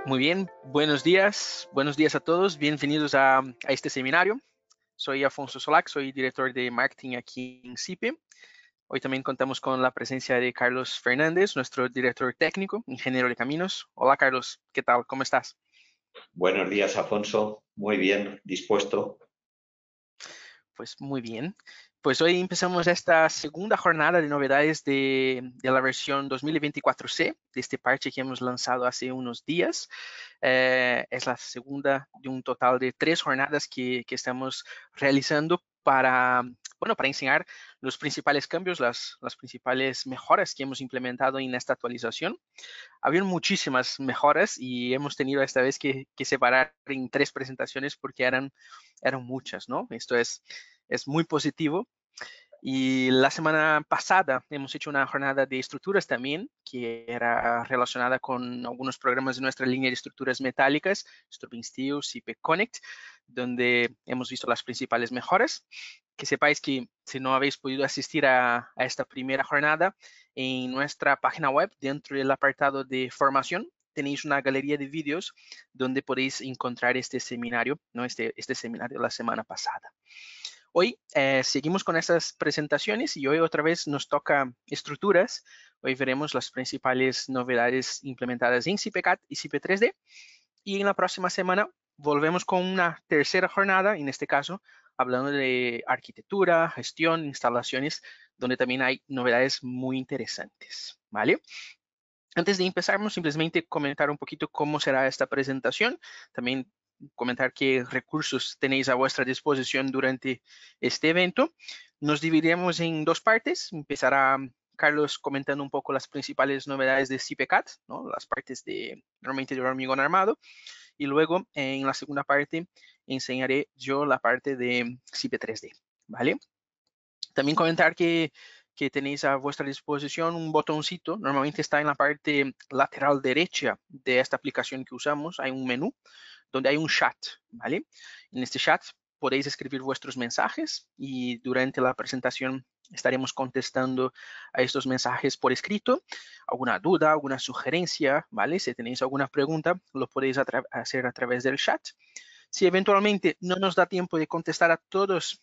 Muy bien, buenos días a todos, bienvenidos a este seminario. Soy Afonso Solac, soy director de marketing aquí en CIPE. Hoy también contamos con la presencia de Carlos Fernández, nuestro director técnico, ingeniero de caminos. Hola Carlos, ¿qué tal? ¿Cómo estás? Buenos días, Afonso. Muy bien, dispuesto. Pues muy bien. Pues hoy empezamos esta segunda jornada de novedades de la versión 2024C, de este parche que hemos lanzado hace unos días. Es la segunda de un total de 3 jornadas que estamos realizando para enseñar los principales cambios, las principales mejoras que hemos implementado en esta actualización. Habían muchísimas mejoras y hemos tenido esta vez que separar en 3 presentaciones porque eran muchas, ¿no? Esto es muy positivo. Y la semana pasada hemos hecho una jornada de estructuras también, que era relacionada con algunos programas de nuestra línea de estructuras metálicas, Stubing Steel, CP Connect, donde hemos visto las principales mejoras. Que sepáis que si no habéis podido asistir a esta primera jornada, en nuestra página web, dentro del apartado de formación, tenéis una galería de vídeos donde podéis encontrar este seminario, ¿no? Este seminario de la semana pasada. Hoy seguimos con estas presentaciones y hoy otra vez nos toca estructuras. Hoy veremos las principales novedades implementadas en CIPCAT y CIP3D. Y en la próxima semana volvemos con una tercera jornada, en este caso, hablando de arquitectura, gestión, instalaciones, donde también hay novedades muy interesantes, ¿vale? Antes de empezar, simplemente comentar un poquito cómo será esta presentación. También comentar qué recursos tenéis a vuestra disposición durante este evento. Nos dividiremos en 2 partes. Empezará Carlos comentando un poco las principales novedades de CIPCAT, ¿no? Las partes normalmente de hormigón armado. Y luego, en la segunda parte, enseñaré yo la parte de CIP3D, ¿vale? También comentar que tenéis a vuestra disposición un botoncito, normalmente está en la parte lateral derecha de esta aplicación que usamos, hay un menú donde hay un chat, ¿vale? En este chat podéis escribir vuestros mensajes y durante la presentación estaremos contestando a estos mensajes por escrito. Alguna duda, alguna sugerencia, ¿vale? Si tenéis alguna pregunta, lo podéis hacer a través del chat. Si eventualmente no nos da tiempo de contestar a todas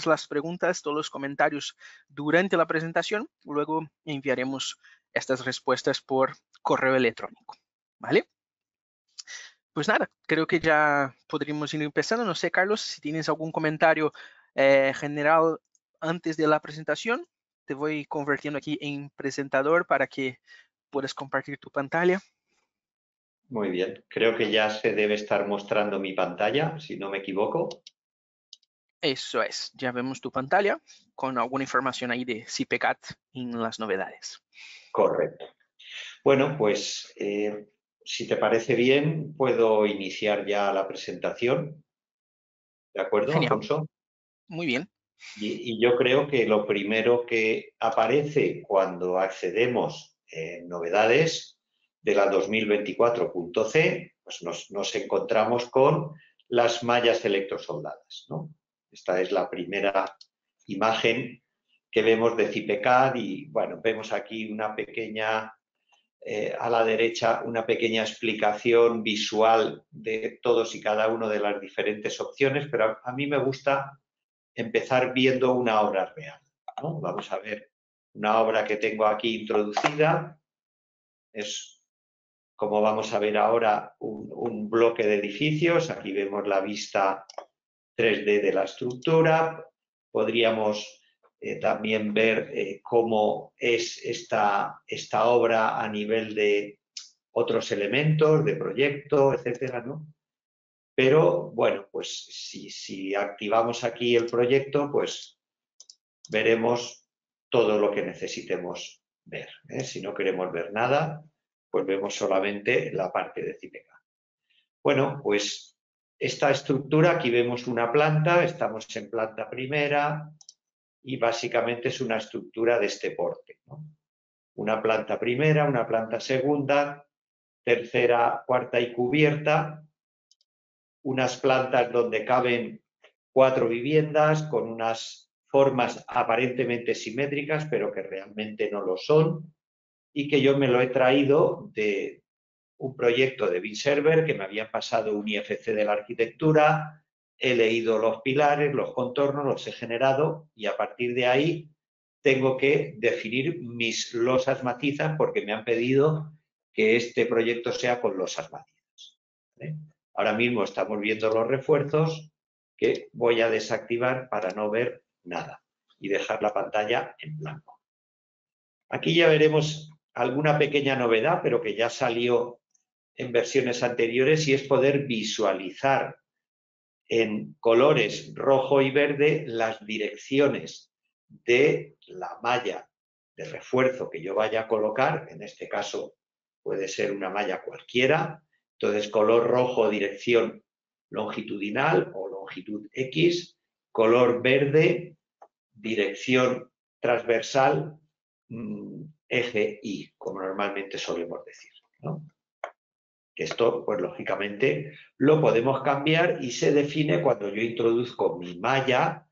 las preguntas, todos los comentarios durante la presentación, luego enviaremos estas respuestas por correo electrónico, ¿vale? Pues nada, creo que ya podríamos ir empezando. No sé, Carlos, si tienes algún comentario general antes de la presentación, te voy convirtiendo aquí en presentador para que puedas compartir tu pantalla. Muy bien. Creo que ya se debe estar mostrando mi pantalla, si no me equivoco. Eso es, ya vemos tu pantalla con alguna información ahí de CIPCAT en las novedades. Correcto. Bueno, pues si te parece bien, puedo iniciar ya la presentación. ¿De acuerdo, Genial, Afonso? muy bien. Y yo creo que lo primero que aparece cuando accedemos en novedades de la 2024.c, pues nos encontramos con las mallas electrosoldadas, ¿no? Esta es la primera imagen que vemos de CIPCAT y, bueno, vemos aquí una pequeña, a la derecha, una pequeña explicación visual de todos y cada uno de las diferentes opciones, pero a mí me gusta empezar viendo una obra real, ¿no? Vamos a ver una obra que tengo aquí introducida. Es, como vamos a ver ahora, un bloque de edificios. Aquí vemos la vista 3D de la estructura. Podríamos también ver cómo es esta obra a nivel de otros elementos, de proyecto, etcétera, ¿no? Pero, bueno, pues si activamos aquí el proyecto, pues veremos todo lo que necesitemos ver, ¿eh? Si no queremos ver nada, pues vemos solamente la parte de CIPCAT. Bueno, pues esta estructura, aquí vemos una planta, estamos en planta primera y básicamente es una estructura de este porte, ¿no? Una planta primera, una planta segunda, tercera, cuarta y cubierta, unas plantas donde caben 4 viviendas con unas formas aparentemente simétricas, pero que realmente no lo son, y que yo me lo he traído de un proyecto de BIM-Server que me habían pasado un IFC de la arquitectura, he leído los pilares, los contornos, los he generado y a partir de ahí tengo que definir mis losas macizas porque me han pedido que este proyecto sea con losas macizas. ¿Vale? Ahora mismo estamos viendo los refuerzos que voy a desactivar para no ver nada y dejar la pantalla en blanco. Aquí ya veremos alguna pequeña novedad, pero que ya salió en versiones anteriores y es poder visualizar en colores rojo y verde las direcciones de la malla de refuerzo que yo vaya a colocar. En este caso puede ser una malla cualquiera. Entonces, color rojo, dirección longitudinal o longitud X. Color verde, dirección transversal, eje Y, como normalmente solemos decir, ¿no? Esto, pues lógicamente, lo podemos cambiar y se define cuando yo introduzco mi malla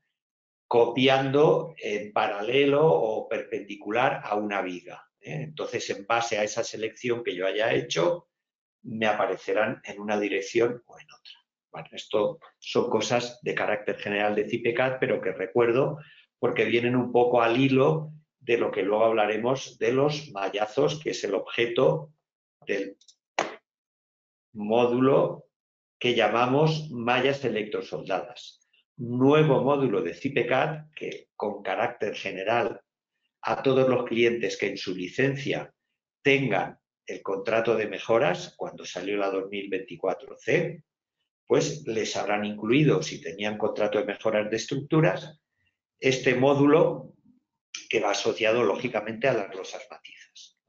copiando en paralelo o perpendicular a una viga. Entonces, en base a esa selección que yo haya hecho, me aparecerán en una dirección o en otra. Bueno, esto son cosas de carácter general de CIPECAD, pero que recuerdo porque vienen un poco al hilo de lo que luego hablaremos de los mallazos, que es el objeto del módulo que llamamos mallas electrosoldadas. Nuevo módulo de CIPECAD que con carácter general a todos los clientes que en su licencia tengan el contrato de mejoras cuando salió la 2024C, pues les habrán incluido, si tenían contrato de mejoras de estructuras, este módulo que va asociado lógicamente a las losas macizas.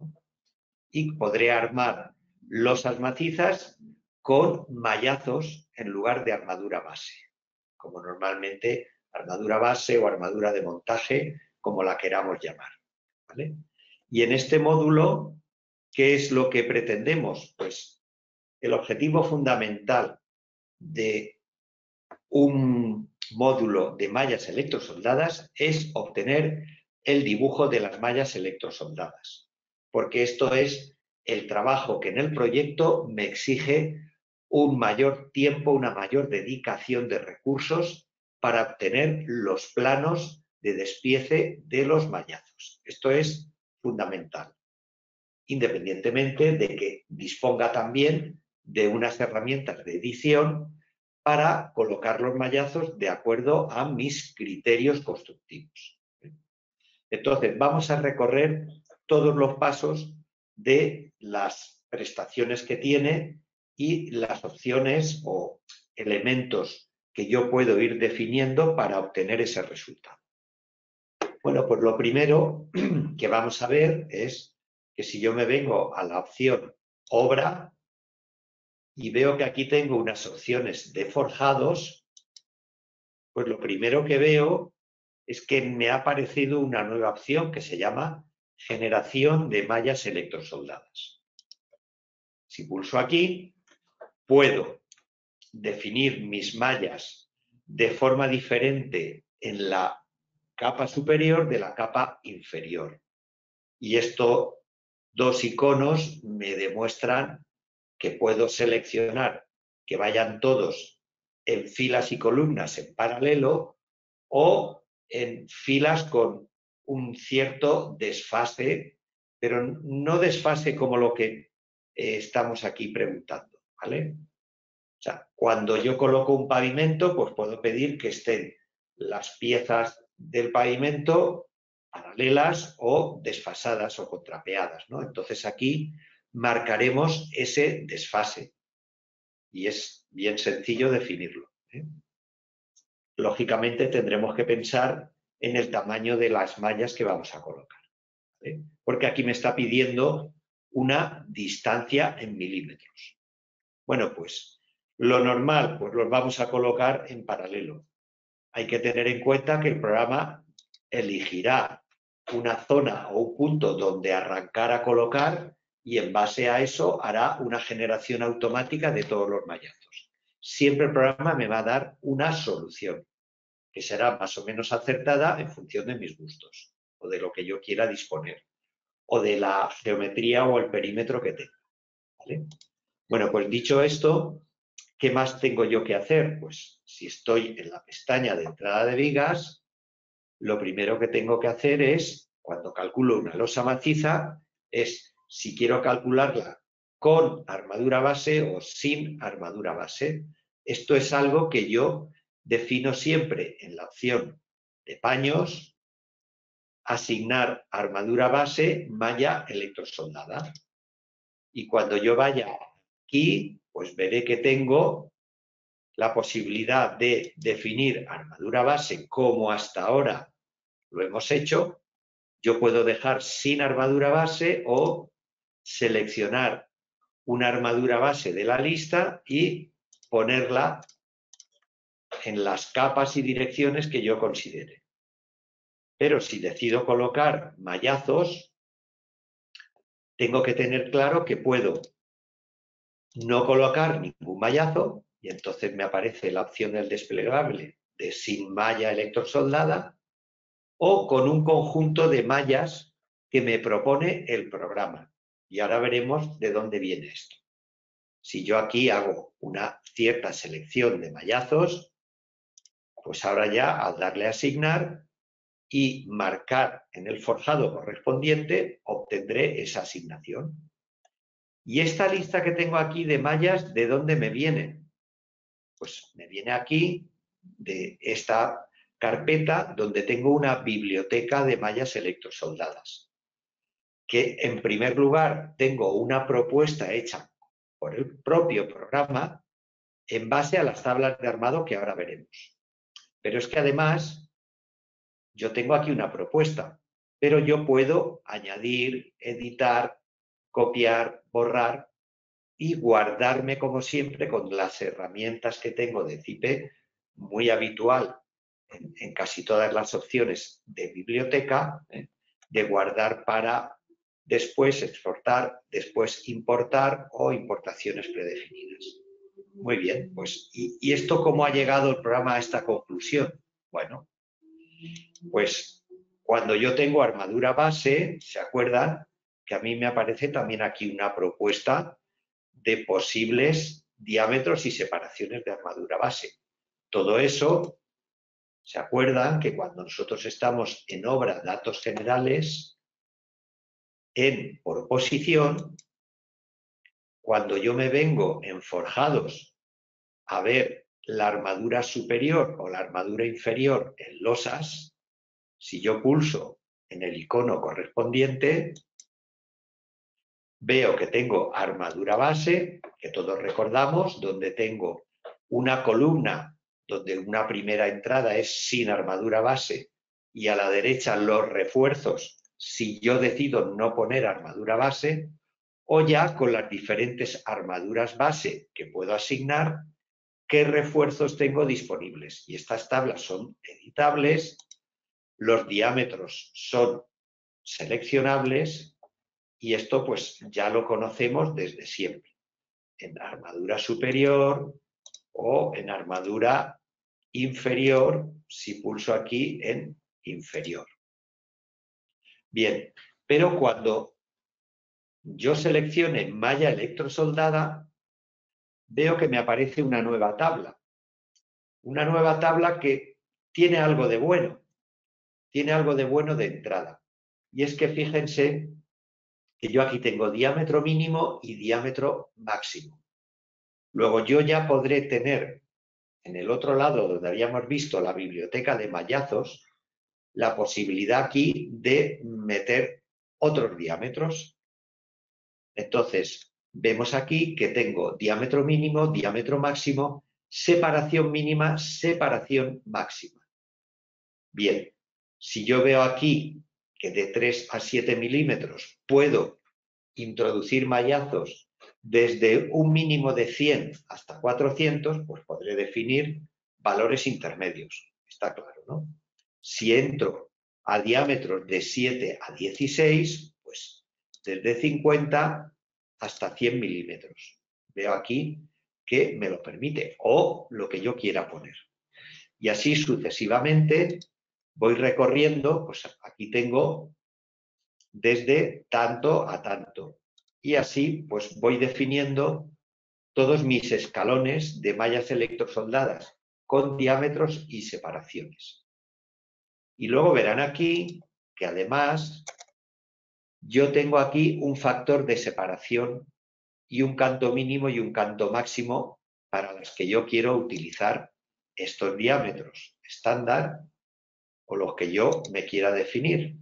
Y podré armar losas macizas con mallazos en lugar de armadura base, como normalmente armadura base o armadura de montaje, como la queramos llamar. ¿Vale? Y en este módulo, ¿qué es lo que pretendemos? Pues el objetivo fundamental de un módulo de mallas electrosoldadas es obtener el dibujo de las mallas electrosoldadas, porque esto es el trabajo que en el proyecto me exige un mayor tiempo, una mayor dedicación de recursos para obtener los planos de despiece de los mallazos. Esto es fundamental, independientemente de que disponga también de unas herramientas de edición para colocar los mallazos de acuerdo a mis criterios constructivos. Entonces, vamos a recorrer todos los pasos de las prestaciones que tiene y las opciones o elementos que yo puedo ir definiendo para obtener ese resultado. Bueno, pues lo primero que vamos a ver es que si yo me vengo a la opción obra y veo que aquí tengo unas opciones de forjados, pues lo primero que veo es que me ha aparecido una nueva opción que se llama generación de mallas electrosoldadas. Si pulso aquí, puedo definir mis mallas de forma diferente en la capa superior de la capa inferior. Y estos dos iconos me demuestran que puedo seleccionar que vayan todos en filas y columnas en paralelo o en filas con un cierto desfase, pero no desfase como lo que estamos aquí preguntando, ¿vale? O sea, cuando yo coloco un pavimento, pues puedo pedir que estén las piezas del pavimento paralelas o desfasadas o contrapeadas, ¿no? Entonces aquí marcaremos ese desfase y es bien sencillo definirlo, ¿eh? Lógicamente tendremos que pensar en el tamaño de las mallas que vamos a colocar, ¿eh? Porque aquí me está pidiendo una distancia en milímetros. Bueno, pues lo normal, pues los vamos a colocar en paralelo. Hay que tener en cuenta que el programa elegirá una zona o un punto donde arrancar a colocar y en base a eso hará una generación automática de todos los mallazos. Siempre el programa me va a dar una solución que será más o menos acertada en función de mis gustos o de lo que yo quiera disponer o de la geometría o el perímetro que tenga, ¿vale? Bueno, pues dicho esto, ¿qué más tengo yo que hacer? Pues si estoy en la pestaña de entrada de vigas, lo primero que tengo que hacer es, cuando calculo una losa maciza, es si quiero calcularla con armadura base o sin armadura base. Esto es algo que yo defino siempre en la opción de paños, asignar armadura base, malla electrosoldada. Y cuando yo vaya aquí, pues veré que tengo la posibilidad de definir armadura base como hasta ahora lo hemos hecho. Yo puedo dejar sin armadura base o seleccionar una armadura base de la lista y ponerla en las capas y direcciones que yo considere. Pero si decido colocar mallazos, tengo que tener claro que puedo no colocar ningún mallazo y entonces me aparece la opción del desplegable de sin malla electrosoldada o con un conjunto de mallas que me propone el programa. Y ahora veremos de dónde viene esto. Si yo aquí hago una cierta selección de mallazos, pues ahora ya al darle a asignar y marcar en el forjado correspondiente, obtendré esa asignación. Y esta lista que tengo aquí de mallas, ¿de dónde me viene? Pues me viene aquí de esta carpeta donde tengo una biblioteca de mallas electrosoldadas. Que en primer lugar tengo una propuesta hecha por el propio programa en base a las tablas de armado que ahora veremos. Pero es que además yo tengo aquí una propuesta, pero yo puedo añadir, editar, copiar, borrar y guardarme como siempre con las herramientas que tengo de CIPE, muy habitual en casi todas las opciones de biblioteca, de guardar para después exportar, después importar o importaciones predefinidas. Muy bien, pues ¿y esto cómo ha llegado el programa a esta conclusión? Bueno, pues cuando yo tengo armadura base, ¿se acuerdan? Que a mí me aparece también aquí una propuesta de posibles diámetros y separaciones de armadura base. Todo eso, ¿se acuerdan que cuando nosotros estamos en obra datos generales, en por posición, cuando yo me vengo en forjados a ver la armadura superior o la armadura inferior en losas, si yo pulso en el icono correspondiente, veo que tengo armadura base, que todos recordamos, donde tengo una columna donde una primera entrada es sin armadura base y a la derecha los refuerzos si yo decido no poner armadura base, o ya con las diferentes armaduras base que puedo asignar, qué refuerzos tengo disponibles. Y estas tablas son editables, los diámetros son seleccionables y esto pues ya lo conocemos desde siempre. En armadura superior o en armadura inferior, si pulso aquí en inferior. Bien, pero cuando yo seleccione malla electrosoldada, veo que me aparece una nueva tabla. Una nueva tabla que tiene algo de bueno. Tiene algo de bueno de entrada. Y es que fíjense que yo aquí tengo diámetro mínimo y diámetro máximo. Luego yo ya podré tener en el otro lado donde habíamos visto la biblioteca de mallazos, la posibilidad aquí de meter otros diámetros. Entonces, vemos aquí que tengo diámetro mínimo, diámetro máximo, separación mínima, separación máxima. Bien, si yo veo aquí que de 3 a 7 milímetros puedo introducir mallazos desde un mínimo de 100 hasta 400, pues podré definir valores intermedios. Está claro, ¿no? Si entro a diámetros de 7 a 16, pues desde 50 hasta 100 milímetros. Veo aquí que me lo permite, o lo que yo quiera poner. Y así sucesivamente voy recorriendo, pues aquí tengo desde tanto a tanto. Y así pues voy definiendo todos mis escalones de mallas electrosoldadas con diámetros y separaciones. Y luego verán aquí que además yo tengo aquí un factor de separación y un canto mínimo y un canto máximo para los que yo quiero utilizar estos diámetros estándar o los que yo me quiera definir.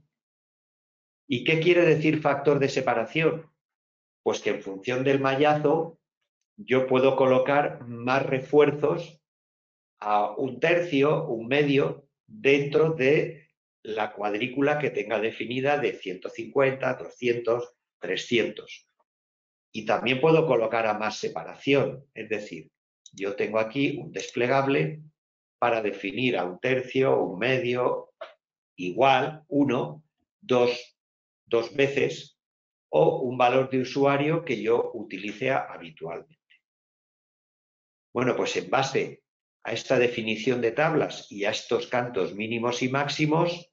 ¿Y qué quiere decir factor de separación? Pues que en función del mallazo yo puedo colocar más refuerzos a un tercio, un medio, dentro de la cuadrícula que tenga definida de 150, 200, 300. Y también puedo colocar a más separación, es decir, yo tengo aquí un desplegable para definir a un tercio, un medio, igual, 1, 2 veces, o un valor de usuario que yo utilice habitualmente. Bueno, pues en base a esta definición de tablas y a estos cantos mínimos y máximos,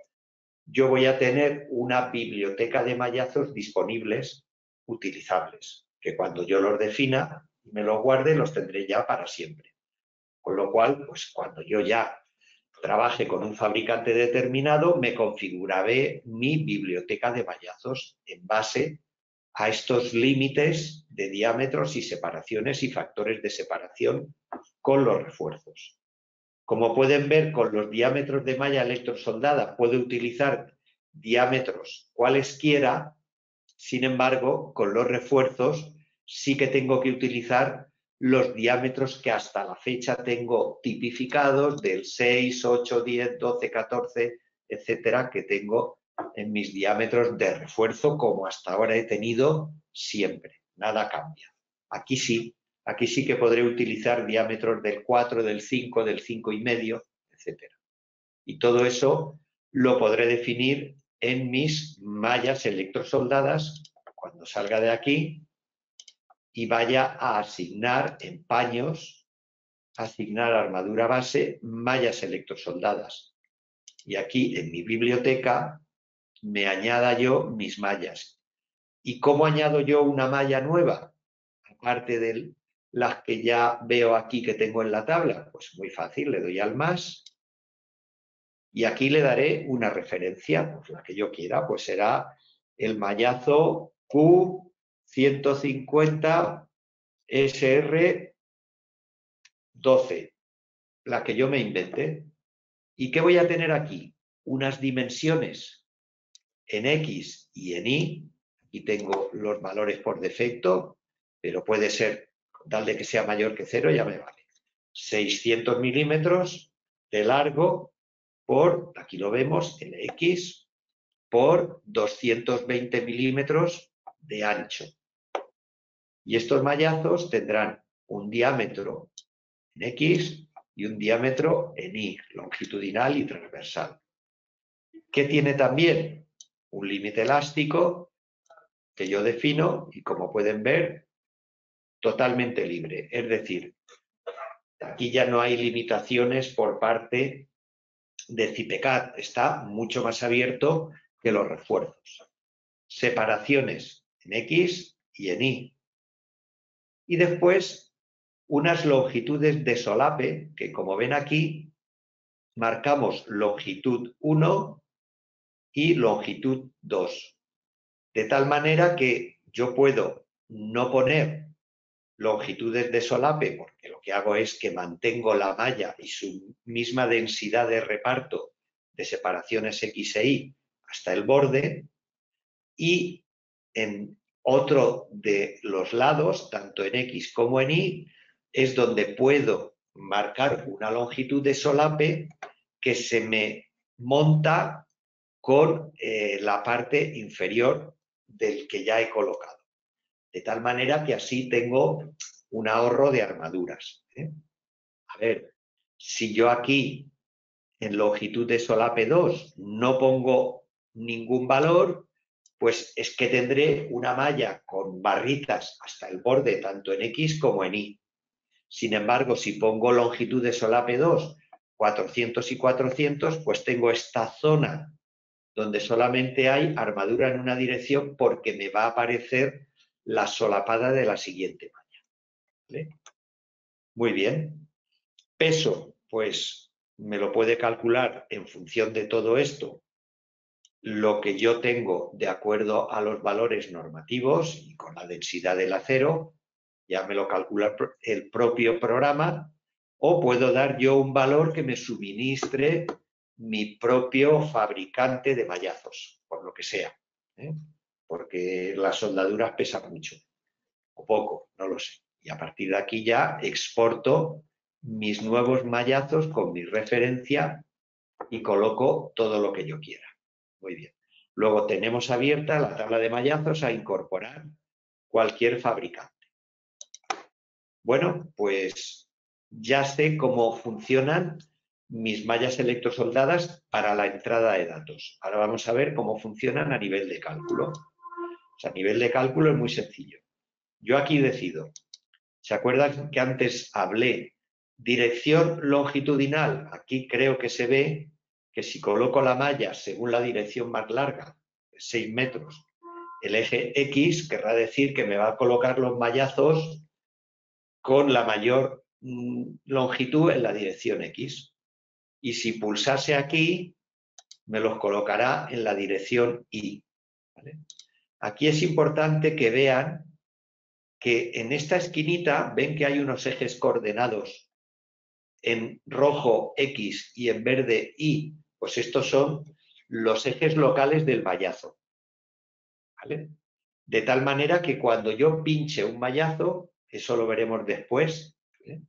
yo voy a tener una biblioteca de mallazos disponibles, utilizables, que cuando yo los defina y me los guarde, los tendré ya para siempre. Con lo cual, pues cuando yo ya trabaje con un fabricante determinado, me configuraré mi biblioteca de mallazos en base a estos límites de diámetros y separaciones y factores de separación con los refuerzos. Como pueden ver, con los diámetros de malla electrosoldada puedo utilizar diámetros cualesquiera, sin embargo, con los refuerzos sí que tengo que utilizar los diámetros que hasta la fecha tengo tipificados del 6, 8, 10, 12, 14, etcétera, que tengo en mis diámetros de refuerzo como hasta ahora he tenido siempre. Nada cambia. Aquí sí que podré utilizar diámetros del 4, del 5, del 5,5, etcétera. Y todo eso lo podré definir en mis mallas electrosoldadas cuando salga de aquí y vaya a asignar en paños, asignar armadura base, mallas electrosoldadas. Y aquí en mi biblioteca me añada yo mis mallas. ¿Y cómo añado yo una malla nueva? Aparte de las que ya veo aquí que tengo en la tabla, pues muy fácil, le doy al más y aquí le daré una referencia, pues la que yo quiera, pues será el mallazo Q150 SR12, la que yo me inventé. ¿Y qué voy a tener aquí? Unas dimensiones en X y en Y. Aquí tengo los valores por defecto, pero puede ser, con tal de que sea mayor que 0, ya me vale. 600 milímetros de largo por, aquí lo vemos, en X, por 220 milímetros de ancho. Y estos mallazos tendrán un diámetro en X y un diámetro en Y, longitudinal y transversal. ¿Qué tiene también? Un límite elástico que yo defino y, como pueden ver, totalmente libre. Es decir, aquí ya no hay limitaciones por parte de CIPECAT, está mucho más abierto que los refuerzos. Separaciones en X y en Y. Y después unas longitudes de solape que, como ven aquí, marcamos longitud 1 y longitud 2. De tal manera que yo puedo no poner longitudes de solape, porque lo que hago es que mantengo la malla y su misma densidad de reparto de separaciones X e Y hasta el borde, y en otro de los lados, tanto en X como en Y, es donde puedo marcar una longitud de solape que se me monta con la parte inferior del que ya he colocado. De tal manera que así tengo un ahorro de armaduras. A ver, si yo aquí en longitud de solape 2 no pongo ningún valor, pues es que tendré una malla con barritas hasta el borde, tanto en X como en Y. Sin embargo, si pongo longitud de solape 2, 400 y 400, pues tengo esta zona donde solamente hay armadura en una dirección porque me va a aparecer la solapada de la siguiente malla. ¿vale? Muy bien. Peso, pues me lo puede calcular en función de todo esto, lo que yo tengo de acuerdo a los valores normativos y con la densidad del acero, ya me lo calcula el propio programa, o puedo dar yo un valor que me suministre mi propio fabricante de mallazos, por lo que sea, ¿eh? Porque las soldaduras pesan mucho, o poco, no lo sé. Y a partir de aquí ya exporto mis nuevos mallazos con mi referencia y coloco todo lo que yo quiera. Muy bien. Luego tenemos abierta la tabla de mallazos a incorporar cualquier fabricante. Bueno, pues ya sé cómo funcionan mis mallas electrosoldadas para la entrada de datos. Ahora vamos a ver cómo funcionan a nivel de cálculo. O sea, a nivel de cálculo es muy sencillo. Yo aquí decido. ¿Se acuerdan que antes hablé dirección longitudinal? Aquí creo que se ve que si coloco la malla según la dirección más larga, 6 metros, el eje X querrá decir que me va a colocar los mallazos con la mayor longitud en la dirección X. Y si pulsase aquí, me los colocará en la dirección Y. ¿Vale? Aquí es importante que vean que en esta esquinita ven que hay unos ejes coordenados en rojo X y en verde Y. Pues estos son los ejes locales del mallazo. ¿Vale? De tal manera que cuando yo pinche un mallazo, eso lo veremos después, ¿eh?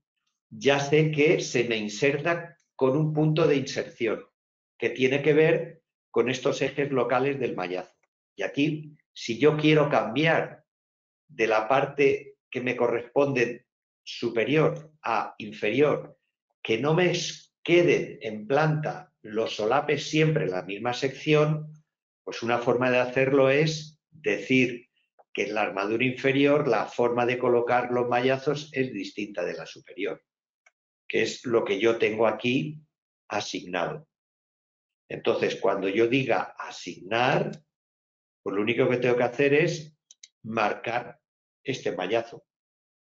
Ya sé que se me inserta con un punto de inserción que tiene que ver con estos ejes locales del mallazo. Y aquí, si yo quiero cambiar de la parte que me corresponde superior a inferior, que no me queden en planta los solapes siempre en la misma sección, pues una forma de hacerlo es decir que en la armadura inferior la forma de colocar los mallazos es distinta de la superior, que es lo que yo tengo aquí asignado. Entonces, cuando yo diga asignar, pues lo único que tengo que hacer es marcar este mallazo,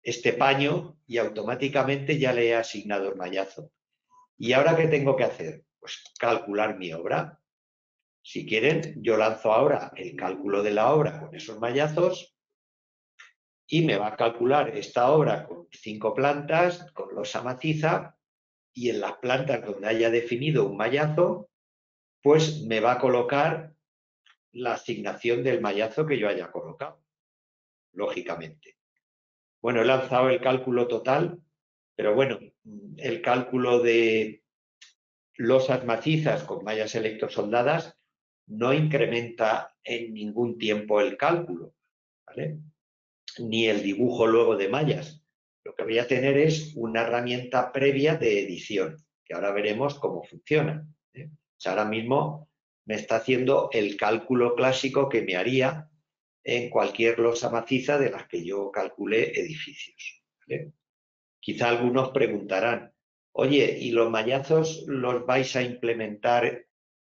este paño, y automáticamente ya le he asignado el mallazo. ¿Y ahora qué tengo que hacer? Pues calcular mi obra. Si quieren, yo lanzo ahora el cálculo de la obra con esos mallazos y me va a calcular esta obra con 5 plantas, con losa maciza, y en las plantas donde haya definido un mallazo, pues me va a colocar la asignación del mallazo que yo haya colocado, lógicamente. Bueno, he lanzado el cálculo total, pero bueno, el cálculo de losas macizas con mallas electrosoldadas no incrementa en ningún tiempo el cálculo, ¿vale? Ni el dibujo luego de mallas. Lo que voy a tener es una herramienta previa de edición, que ahora veremos cómo funciona, ¿eh? O sea, ahora mismo me está haciendo el cálculo clásico que me haría en cualquier losa maciza de las que yo calcule edificios, ¿vale? Quizá algunos preguntarán, oye, ¿y los mallazos los vais a implementar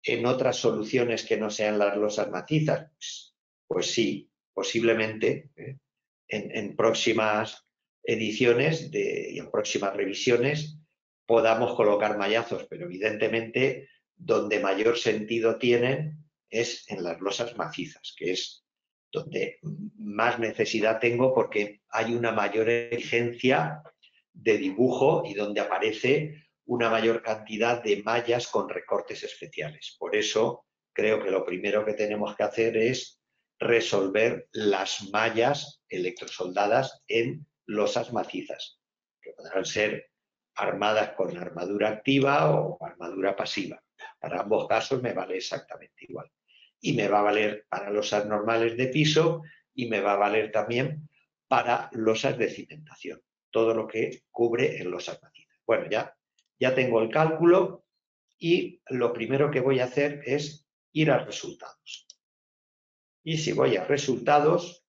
en otras soluciones que no sean las losas macizas? Pues sí, posiblemente, ¿eh? En próximas ediciones y en próximas revisiones podamos colocar mallazos, pero evidentemente donde mayor sentido tienen es en las losas macizas, que es donde más necesidad tengo porque hay una mayor exigencia de dibujo y donde aparece una mayor cantidad de mallas con recortes especiales. Por eso creo que lo primero que tenemos que hacer es resolver las mallas electrosoldadas en losas macizas, que podrán ser armadas con armadura activa o armadura pasiva. Para ambos casos me vale exactamente igual. Y me va a valer para losas normales de piso y me va a valer también para losas de cimentación, todo lo que cubre en losas macizas. Bueno, ya tengo el cálculo y lo primero que voy a hacer es ir a resultados. Y si voy a resultados,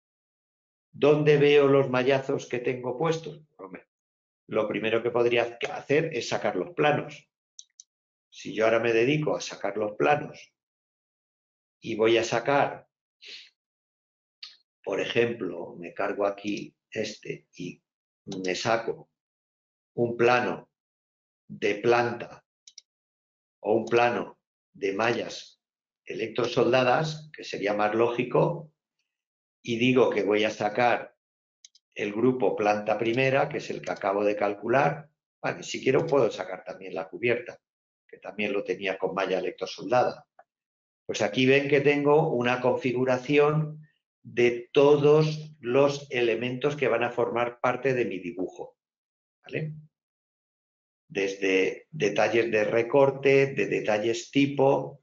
¿dónde veo los mallazos que tengo puestos? Hombre, lo primero que podría hacer es sacar los planos. Si yo ahora me dedico a sacar los planos y voy a sacar, por ejemplo, me cargo aquí este y me saco un plano de planta o un plano de mallas electrosoldadas, que sería más lógico, y digo que voy a sacar el grupo planta primera, que es el que acabo de calcular. Vale, si quiero puedo sacar también la cubierta, que también lo tenía con malla electrosoldada. Pues aquí ven que tengo una configuración de todos los elementos que van a formar parte de mi dibujo, ¿vale? Desde detalles de recorte, de detalles tipo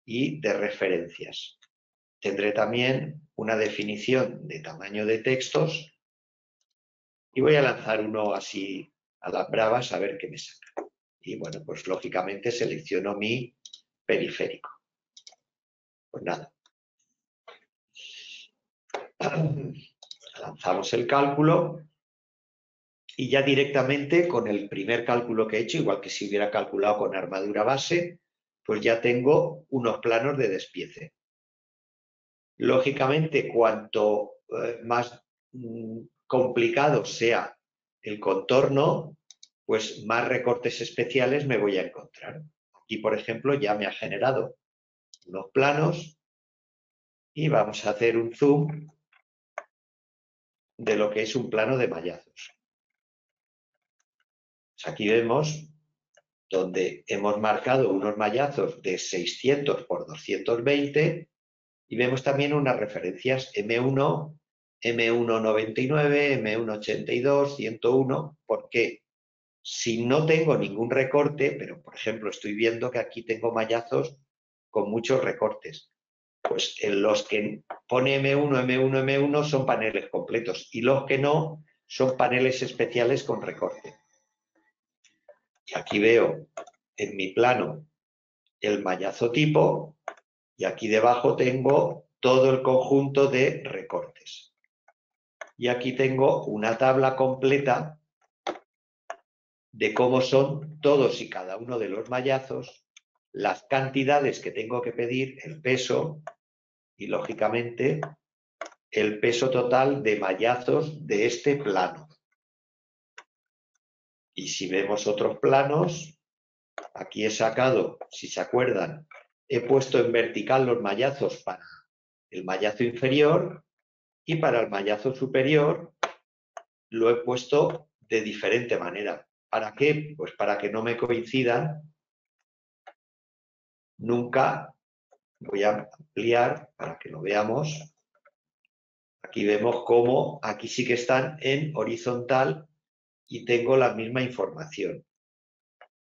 y de referencias. Tendré también una definición de tamaño de textos y voy a lanzar uno así a las bravas a ver qué me saca. Y bueno, pues lógicamente selecciono mi periférico. Pues nada. Lanzamos el cálculo y ya directamente con el primer cálculo que he hecho, igual que si hubiera calculado con armadura base, pues ya tengo unos planos de despiece. Lógicamente, cuanto más complicado sea el contorno, pues más recortes especiales me voy a encontrar. Aquí, por ejemplo, ya me ha generado unos planos y vamos a hacer un zoom de lo que es un plano de mallazos. Pues aquí vemos donde hemos marcado unos mallazos de 600 por 220 y vemos también unas referencias M1, M199, M182, 101. ¿Por qué? Si no tengo ningún recorte, pero por ejemplo estoy viendo que aquí tengo mallazos con muchos recortes, pues en los que pone M1, M1, M1 son paneles completos y los que no son paneles especiales con recorte. Y aquí veo en mi plano el mallazo tipo y aquí debajo tengo todo el conjunto de recortes. Y aquí tengo una tabla completa de cómo son todos y cada uno de los mallazos, las cantidades que tengo que pedir, el peso y lógicamente el peso total de mallazos de este plano. Y si vemos otros planos, aquí he sacado, si se acuerdan, he puesto en vertical los mallazos para el mallazo inferior y para el mallazo superior lo he puesto de diferente manera. ¿Para qué? Pues para que no me coincidan nunca. Voy a ampliar para que lo veamos. Aquí vemos cómo aquí sí que están en horizontal y tengo la misma información.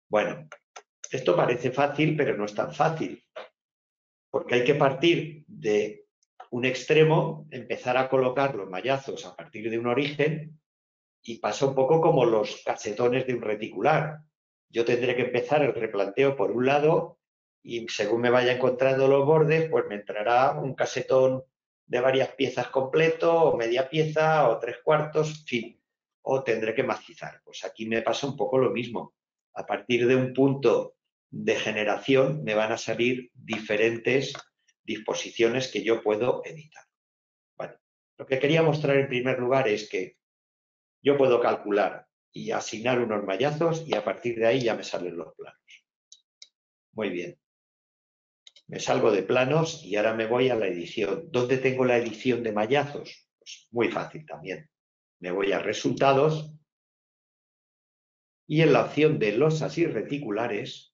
Bueno, esto parece fácil, pero no es tan fácil, porque hay que partir de un extremo, empezar a colocar los mallazos a partir de un origen y pasa un poco como los casetones de un reticular. Yo tendré que empezar el replanteo por un lado y según me vaya encontrando los bordes, pues me entrará un casetón de varias piezas completo o media pieza o 3/4, en fin, o tendré que macizar. Pues aquí me pasa un poco lo mismo. A partir de un punto de generación me van a salir diferentes disposiciones que yo puedo editar. Bueno, lo que quería mostrar en primer lugar es que yo puedo calcular y asignar unos mallazos y a partir de ahí ya me salen los planos. Muy bien. Me salgo de planos y ahora me voy a la edición. ¿Dónde tengo la edición de mallazos? Pues muy fácil también. Me voy a resultados y en la opción de losas y reticulares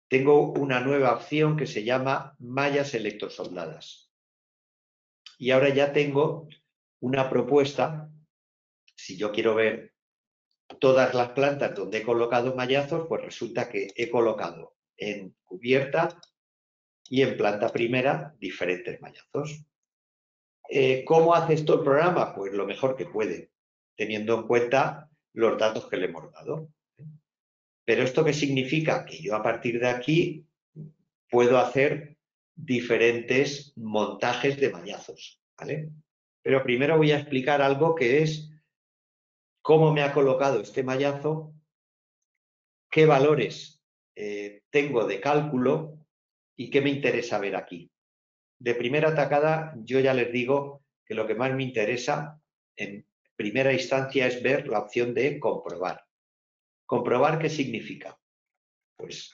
tengo una nueva opción que se llama mallas electrosoldadas. Y ahora ya tengo una propuesta. Si yo quiero ver todas las plantas donde he colocado mallazos, pues resulta que he colocado en cubierta y en planta primera diferentes mallazos. ¿Cómo hace esto el programa? Pues lo mejor que puede, teniendo en cuenta los datos que le hemos dado. ¿Pero esto qué significa? Que yo a partir de aquí puedo hacer diferentes montajes de mallazos, ¿vale? Pero primero voy a explicar algo que es cómo me ha colocado este mallazo, qué valores tengo de cálculo y qué me interesa ver aquí. De primera tacada, yo ya les digo que lo que más me interesa en primera instancia es ver la opción de comprobar. ¿Comprobar qué significa? Pues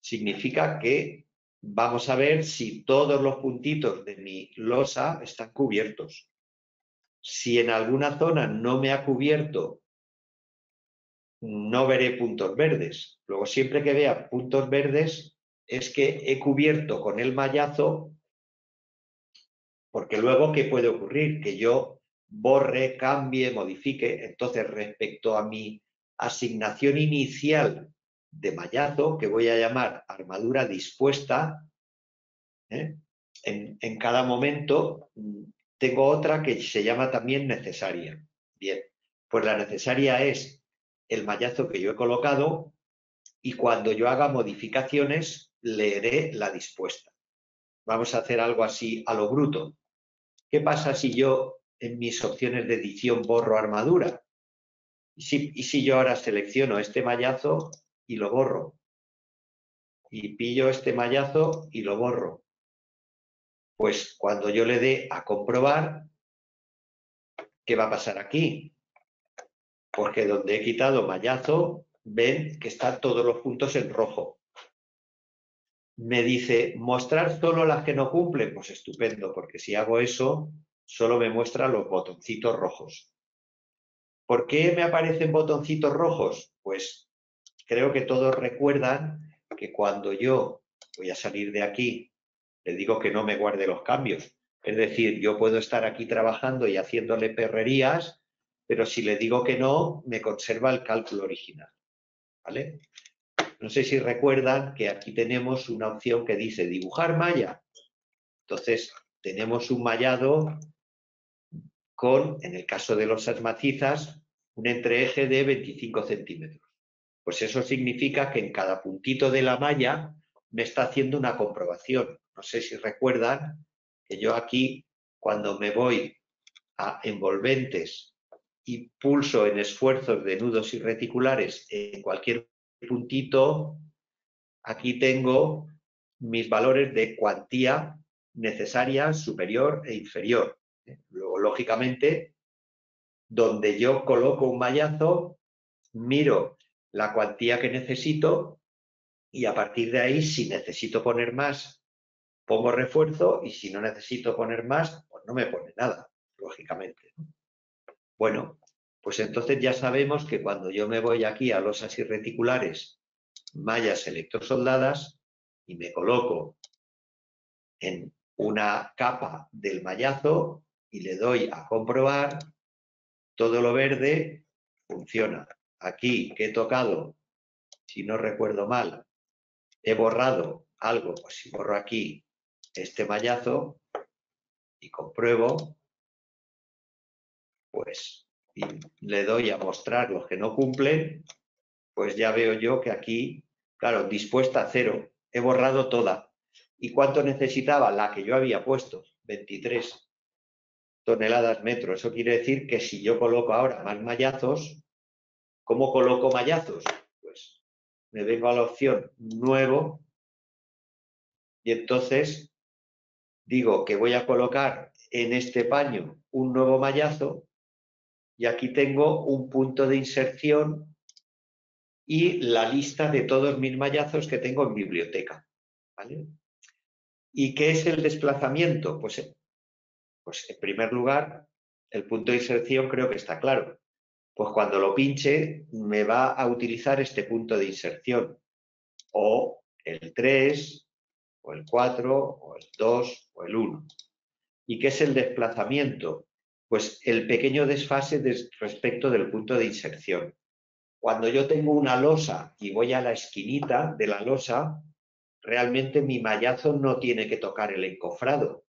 significa que vamos a ver si todos los puntitos de mi losa están cubiertos. Si en alguna zona no me ha cubierto, no veré puntos verdes. Luego, siempre que vea puntos verdes, es que he cubierto con el mallazo, porque luego, ¿qué puede ocurrir? Que yo borre, cambie, modifique. Entonces, respecto a mi asignación inicial de mallazo, que voy a llamar armadura dispuesta, en cada momento tengo otra que se llama también necesaria. Bien, pues la necesaria es el mallazo que yo he colocado, y cuando yo haga modificaciones leeré la dispuesta. Vamos a hacer algo así a lo bruto. ¿Qué pasa si yo en mis opciones de edición borro armadura? ¿Y si yo ahora selecciono este mallazo y lo borro? Y pillo este mallazo y lo borro. Pues cuando yo le dé a comprobar, ¿qué va a pasar aquí? Porque donde he quitado mallazo, ven que están todos los puntos en rojo. Me dice, mostrar solo las que no cumplen. Pues estupendo, porque si hago eso, solo me muestra los botoncitos rojos. ¿Por qué me aparecen botoncitos rojos? Pues creo que todos recuerdan que cuando yo voy a salir de aquí, le digo que no me guarde los cambios. Es decir, yo puedo estar aquí trabajando y haciéndole perrerías, pero si le digo que no, me conserva el cálculo original. ¿Vale? No sé si recuerdan que aquí tenemos una opción que dice dibujar malla. Entonces, tenemos un mallado con, en el caso de losas macizas, un entreeje de 25 centímetros. Pues eso significa que en cada puntito de la malla me está haciendo una comprobación. No sé si recuerdan que yo aquí, cuando me voy a envolventes y pulso en esfuerzos de nudos y reticulares en cualquier puntito, aquí tengo mis valores de cuantía necesaria, superior e inferior. Luego, lógicamente, donde yo coloco un mallazo, miro la cuantía que necesito y a partir de ahí, si necesito poner más, pongo refuerzo, y si no necesito poner más, pues no me pone nada, lógicamente. Bueno, pues entonces ya sabemos que cuando yo me voy aquí a losas y reticulares, mallas electrosoldadas, y me coloco en una capa del mallazo y le doy a comprobar, todo lo verde funciona. Aquí que he tocado, si no recuerdo mal, he borrado algo, pues si borro aquí este mallazo y compruebo, pues y le doy a mostrar los que no cumplen, pues ya veo yo que aquí, claro, dispuesta a 0, he borrado toda. ¿Y cuánto necesitaba? La que yo había puesto, 23 toneladas metro. Eso quiere decir que si yo coloco ahora más mallazos, ¿cómo coloco mallazos? Pues me vengo a la opción nuevo y entonces digo que voy a colocar en este paño un nuevo mallazo y aquí tengo un punto de inserción y la lista de todos mis mallazos que tengo en biblioteca. ¿Vale? ¿Y qué es el desplazamiento? Pues en primer lugar, el punto de inserción creo que está claro. Pues cuando lo pinche me va a utilizar este punto de inserción, o el 3, o el 4, o el 2, o el 1. ¿Y qué es el desplazamiento? Pues el pequeño desfase respecto del punto de inserción. Cuando yo tengo una losa y voy a la esquinita de la losa, realmente mi mallazo no tiene que tocar el encofrado.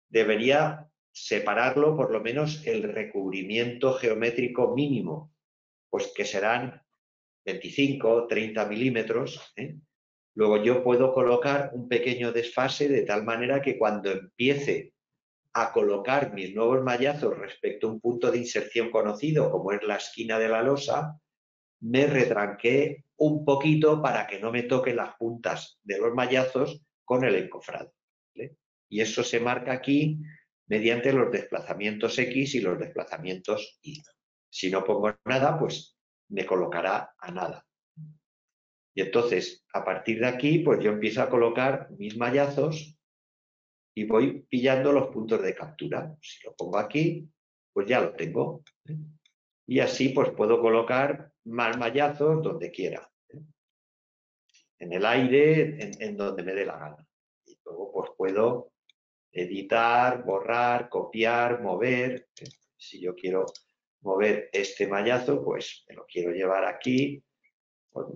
Debería separarlo por lo menos el recubrimiento geométrico mínimo, pues que serán 25, 30 milímetros. Luego yo puedo colocar un pequeño desfase de tal manera que cuando empiece a colocar mis nuevos mallazos respecto a un punto de inserción conocido, como es la esquina de la losa, me retranqué un poquito para que no me toquen las puntas de los mallazos con el encofrado. ¿Vale? Y eso se marca aquí mediante los desplazamientos X y los desplazamientos Y. Si no pongo nada, pues me colocará a nada. Y entonces, a partir de aquí, pues yo empiezo a colocar mis mallazos y voy pillando los puntos de captura. Si lo pongo aquí, pues ya lo tengo. Y así pues puedo colocar más mallazos donde quiera. En el aire, en donde me dé la gana. Y luego pues puedo editar, borrar, copiar, mover. Si yo quiero mover este mallazo, pues me lo quiero llevar aquí, pues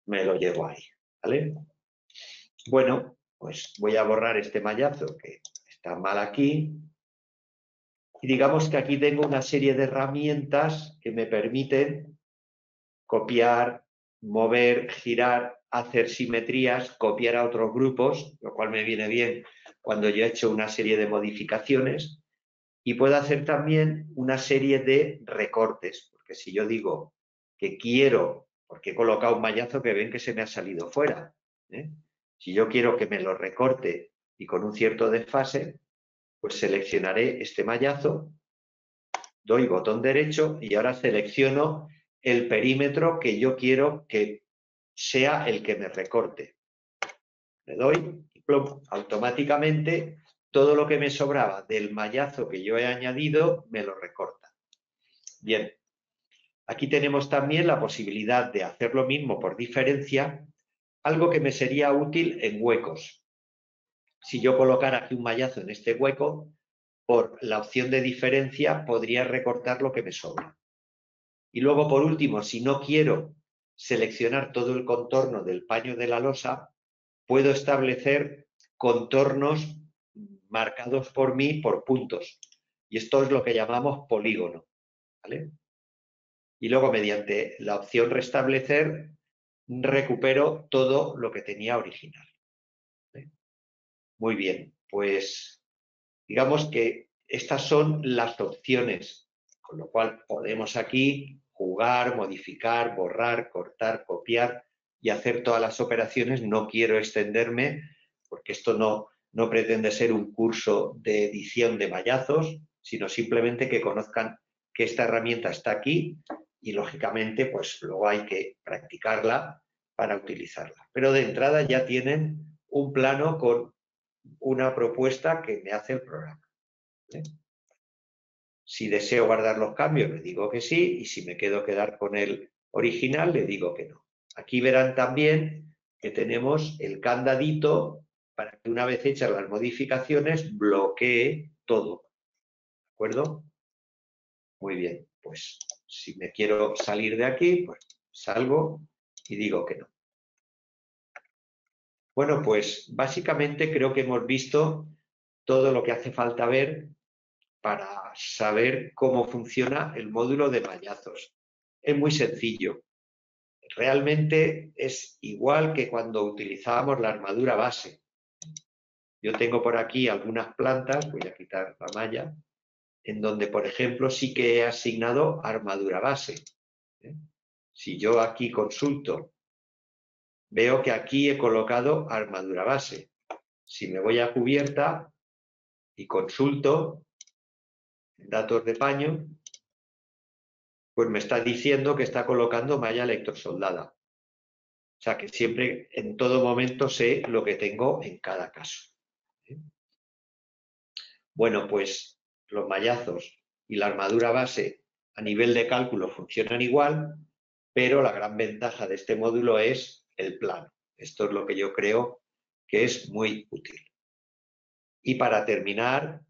me lo llevo ahí, ¿vale? Bueno, pues voy a borrar este mallazo que está mal aquí. Y digamos que aquí tengo una serie de herramientas que me permiten copiar, mover, girar, hacer simetrías, copiar a otros grupos, lo cual me viene bien cuando yo he hecho una serie de modificaciones, y puedo hacer también una serie de recortes, porque si yo digo que quiero, porque he colocado un mallazo que ven que se me ha salido fuera, ¿eh? Si yo quiero que me lo recorte y con un cierto desfase, pues seleccionaré este mallazo, doy botón derecho y ahora selecciono el perímetro que yo quiero que sea el que me recorte. Le doy y plum, automáticamente todo lo que me sobraba del mallazo que yo he añadido me lo recorta. Bien, aquí tenemos también la posibilidad de hacer lo mismo por diferencia, algo que me sería útil en huecos. Si yo colocara aquí un mallazo en este hueco, por la opción de diferencia podría recortar lo que me sobra. Y luego, por último, si no quiero seleccionar todo el contorno del paño de la losa, puedo establecer contornos marcados por mí por puntos. Y esto es lo que llamamos polígono, ¿vale? Y luego, mediante la opción restablecer, recupero todo lo que tenía original, ¿vale? Muy bien, pues digamos que estas son las opciones, con lo cual podemos aquí jugar, modificar, borrar, cortar, copiar y hacer todas las operaciones. No quiero extenderme porque esto no pretende ser un curso de edición de mallazos, sino simplemente que conozcan que esta herramienta está aquí y lógicamente pues luego hay que practicarla para utilizarla. Pero de entrada ya tienen un plano con una propuesta que me hace el programa. Si deseo guardar los cambios, le digo que sí, y si me quedar con el original, le digo que no. Aquí verán también que tenemos el candadito para que una vez hechas las modificaciones bloquee todo. ¿De acuerdo? Muy bien, pues si me quiero salir de aquí, pues salgo y digo que no. Bueno, pues básicamente creo que hemos visto todo lo que hace falta ver para saber cómo funciona el módulo de mallazos. Es muy sencillo. Realmente es igual que cuando utilizábamos la armadura base. Yo tengo por aquí algunas plantas, voy a quitar la malla, en donde, por ejemplo, sí que he asignado armadura base. Si yo aquí consulto, veo que aquí he colocado armadura base. Si me voy a cubierta y consulto datos de paño, pues me está diciendo que está colocando malla electrosoldada. O sea que siempre, en todo momento, sé lo que tengo en cada caso. Bueno, pues los mallazos y la armadura base a nivel de cálculo funcionan igual, pero la gran ventaja de este módulo es el plano. Esto es lo que yo creo que es muy útil. Y para terminar,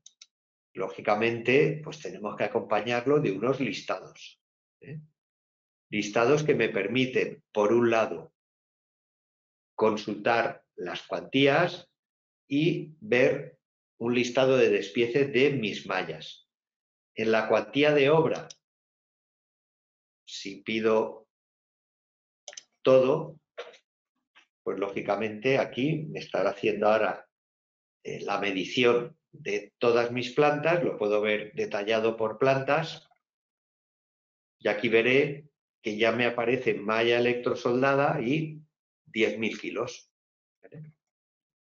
lógicamente, pues tenemos que acompañarlo de unos listados. Listados que me permiten, por un lado, consultar las cuantías y ver un listado de despiece de mis mallas. En la cuantía de obra, si pido todo, pues lógicamente aquí me estará haciendo ahora la medición de todas mis plantas, lo puedo ver detallado por plantas, y aquí veré que ya me aparece malla electrosoldada y 10.000 kilos.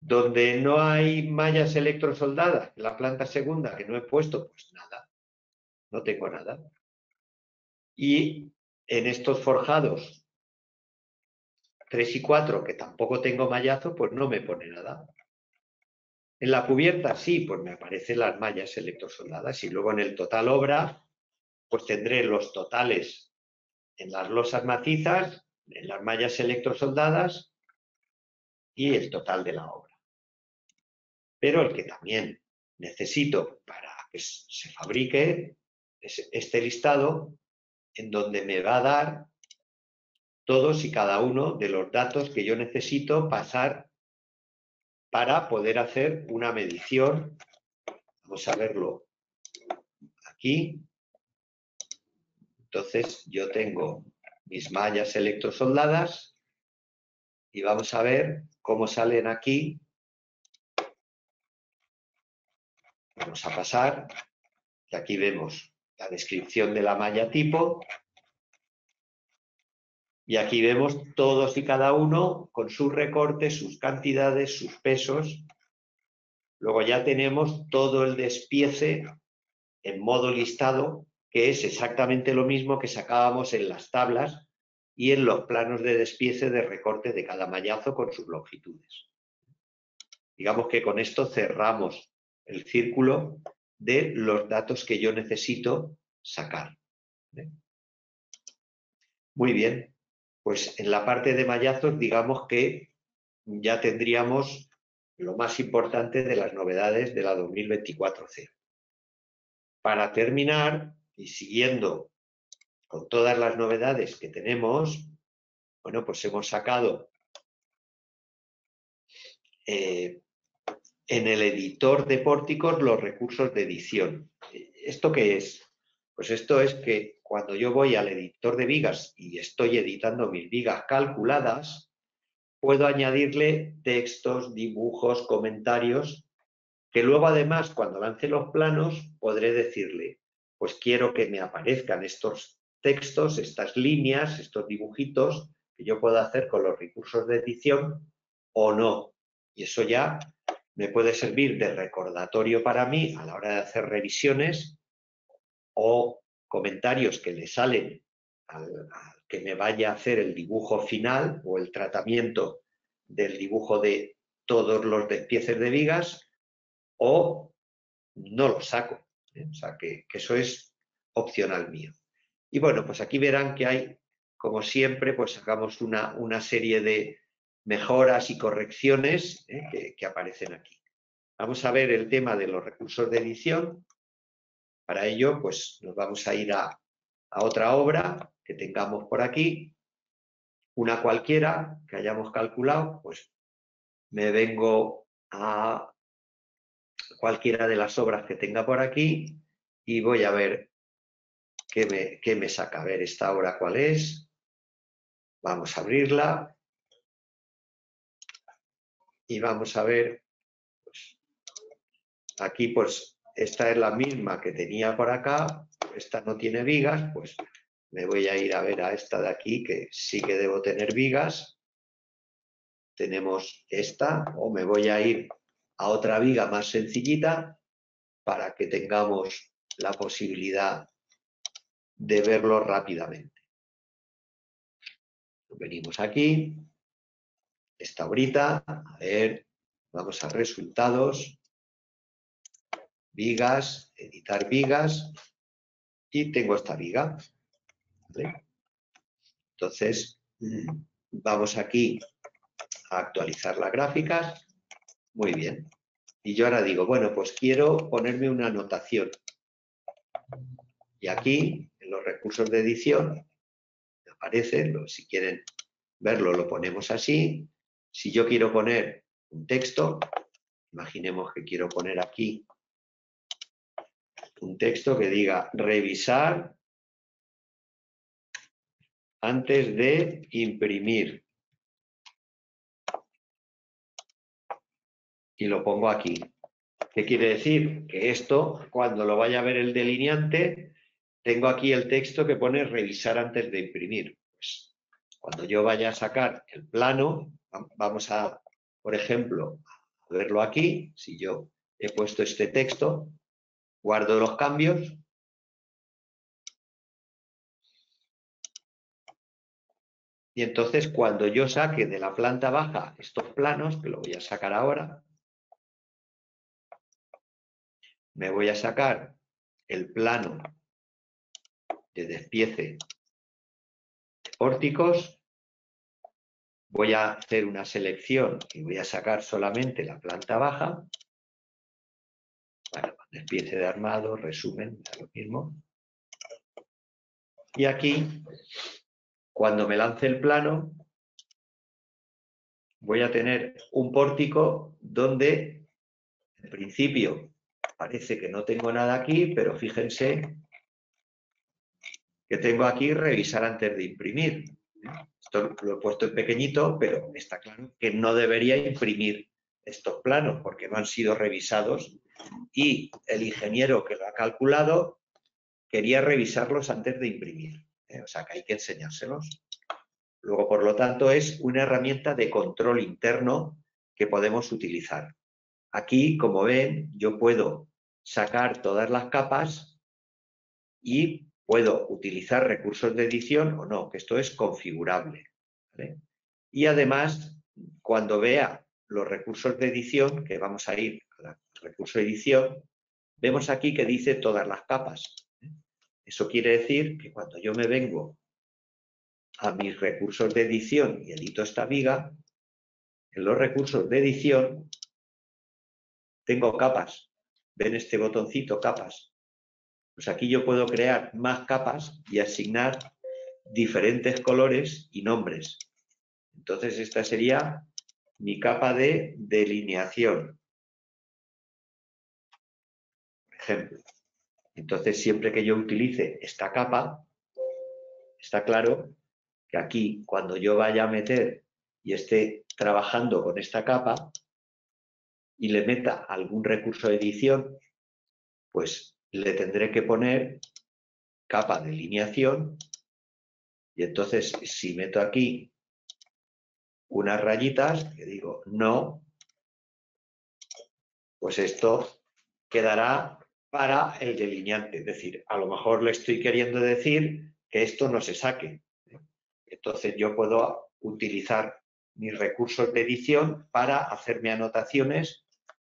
Donde no hay mallas electrosoldadas, la planta segunda que no he puesto, pues nada, no tengo nada. Y en estos forjados 3 y 4, que tampoco tengo mallazo, pues no me pone nada. En la cubierta sí, pues me aparecen las mallas electrosoldadas y luego en el total obra, pues tendré los totales en las losas macizas, en las mallas electrosoldadas y el total de la obra. Pero el que también necesito para que se fabrique es este listado en donde me va a dar todos y cada uno de los datos que yo necesito pasar para poder hacer una medición. Vamos a verlo aquí. Entonces yo tengo mis mallas electrosoldadas y vamos a ver cómo salen aquí. Vamos a pasar, y aquí vemos la descripción de la malla tipo, y aquí vemos todos y cada uno con sus recortes, sus cantidades, sus pesos. Luego ya tenemos todo el despiece en modo listado, que es exactamente lo mismo que sacábamos en las tablas y en los planos de despiece de recorte de cada mallazo con sus longitudes. Digamos que con esto cerramos el círculo de los datos que yo necesito sacar. Muy bien, pues en la parte de mallazos digamos que ya tendríamos lo más importante de las novedades de la 2024C. Para terminar, y siguiendo con todas las novedades que tenemos, bueno, pues hemos sacado en el editor de pórticos los recursos de edición. ¿Esto qué es? Pues esto es que cuando yo voy al editor de vigas y estoy editando mis vigas calculadas, puedo añadirle textos, dibujos, comentarios, que luego además cuando lance los planos podré decirle, pues quiero que me aparezcan estos textos, estas líneas, estos dibujitos que yo puedo hacer con los recursos de edición o no. Y eso ya me puede servir de recordatorio para mí a la hora de hacer revisiones o comentarios que le salen al que me vaya a hacer el dibujo final o el tratamiento del dibujo de todos los despieces de vigas, o no lo saco. O sea, que eso es opcional mío. Y bueno, pues aquí verán que hay, como siempre, pues sacamos una serie de mejoras y correcciones que aparecen aquí. Vamos a ver el tema de los recursos de edición. Para ello, pues nos vamos a ir a otra obra que tengamos por aquí, una cualquiera que hayamos calculado, pues me vengo a cualquiera de las obras que tenga por aquí y voy a ver qué me saca. A ver, esta obra cuál es. Vamos a abrirla y vamos a ver, pues, aquí pues esta es la misma que tenía por acá, esta no tiene vigas, pues me voy a ir a ver a esta de aquí que sí que debo tener vigas. Tenemos esta, o me voy a ir a otra viga más sencillita para que tengamos la posibilidad de verlo rápidamente. Venimos aquí, esta horita, a ver, vamos a resultados, vigas, editar vigas, y tengo esta viga. ¿Vale? Entonces, vamos aquí a actualizar las gráficas. Muy bien. Y yo ahora digo, bueno, pues quiero ponerme una anotación. Y aquí, en los recursos de edición, aparecen, si quieren verlo, lo ponemos así. Si yo quiero poner un texto, imaginemos que quiero poner aquí un texto que diga revisar antes de imprimir. Y lo pongo aquí. ¿Qué quiere decir? Que esto, cuando lo vaya a ver el delineante, tengo aquí el texto que pone revisar antes de imprimir. Pues, cuando yo vaya a sacar el plano, vamos a, por ejemplo, verlo aquí, si yo he puesto este texto, guardo los cambios. Y entonces cuando yo saque de la planta baja estos planos, que lo voy a sacar ahora, me voy a sacar el plano de despiece de pórticos, voy a hacer una selección y voy a sacar solamente la planta baja. Bueno, despiece de armado, resumen, da lo mismo. Y aquí, cuando me lance el plano, voy a tener un pórtico donde, en principio, parece que no tengo nada aquí, pero fíjense que tengo aquí revisar antes de imprimir. Esto lo he puesto en pequeñito, pero está claro que no debería imprimir estos planos porque no han sido revisados y el ingeniero que lo ha calculado quería revisarlos antes de imprimir. O sea que hay que enseñárselos. Luego, por lo tanto, es una herramienta de control interno que podemos utilizar. Aquí, como ven, yo puedo sacar todas las capas y puedo utilizar recursos de edición o no, que esto es configurable, ¿vale? Y además, cuando vea los recursos de edición, que vamos a ir al recurso de edición, vemos aquí que dice todas las capas. Eso quiere decir que cuando yo me vengo a mis recursos de edición y edito esta viga, en los recursos de edición tengo capas. ¿Ven este botoncito, capas? Pues aquí yo puedo crear más capas y asignar diferentes colores y nombres. Entonces esta sería mi capa de delineación, por ejemplo. Entonces siempre que yo utilice esta capa, está claro que aquí cuando yo vaya a meter y esté trabajando con esta capa y le meta algún recurso de edición, pues le tendré que poner capa de delineación y entonces si meto aquí unas rayitas, que digo no, pues esto quedará para el delineante. Es decir, a lo mejor le estoy queriendo decir que esto no se saque. Entonces yo puedo utilizar mis recursos de edición para hacerme anotaciones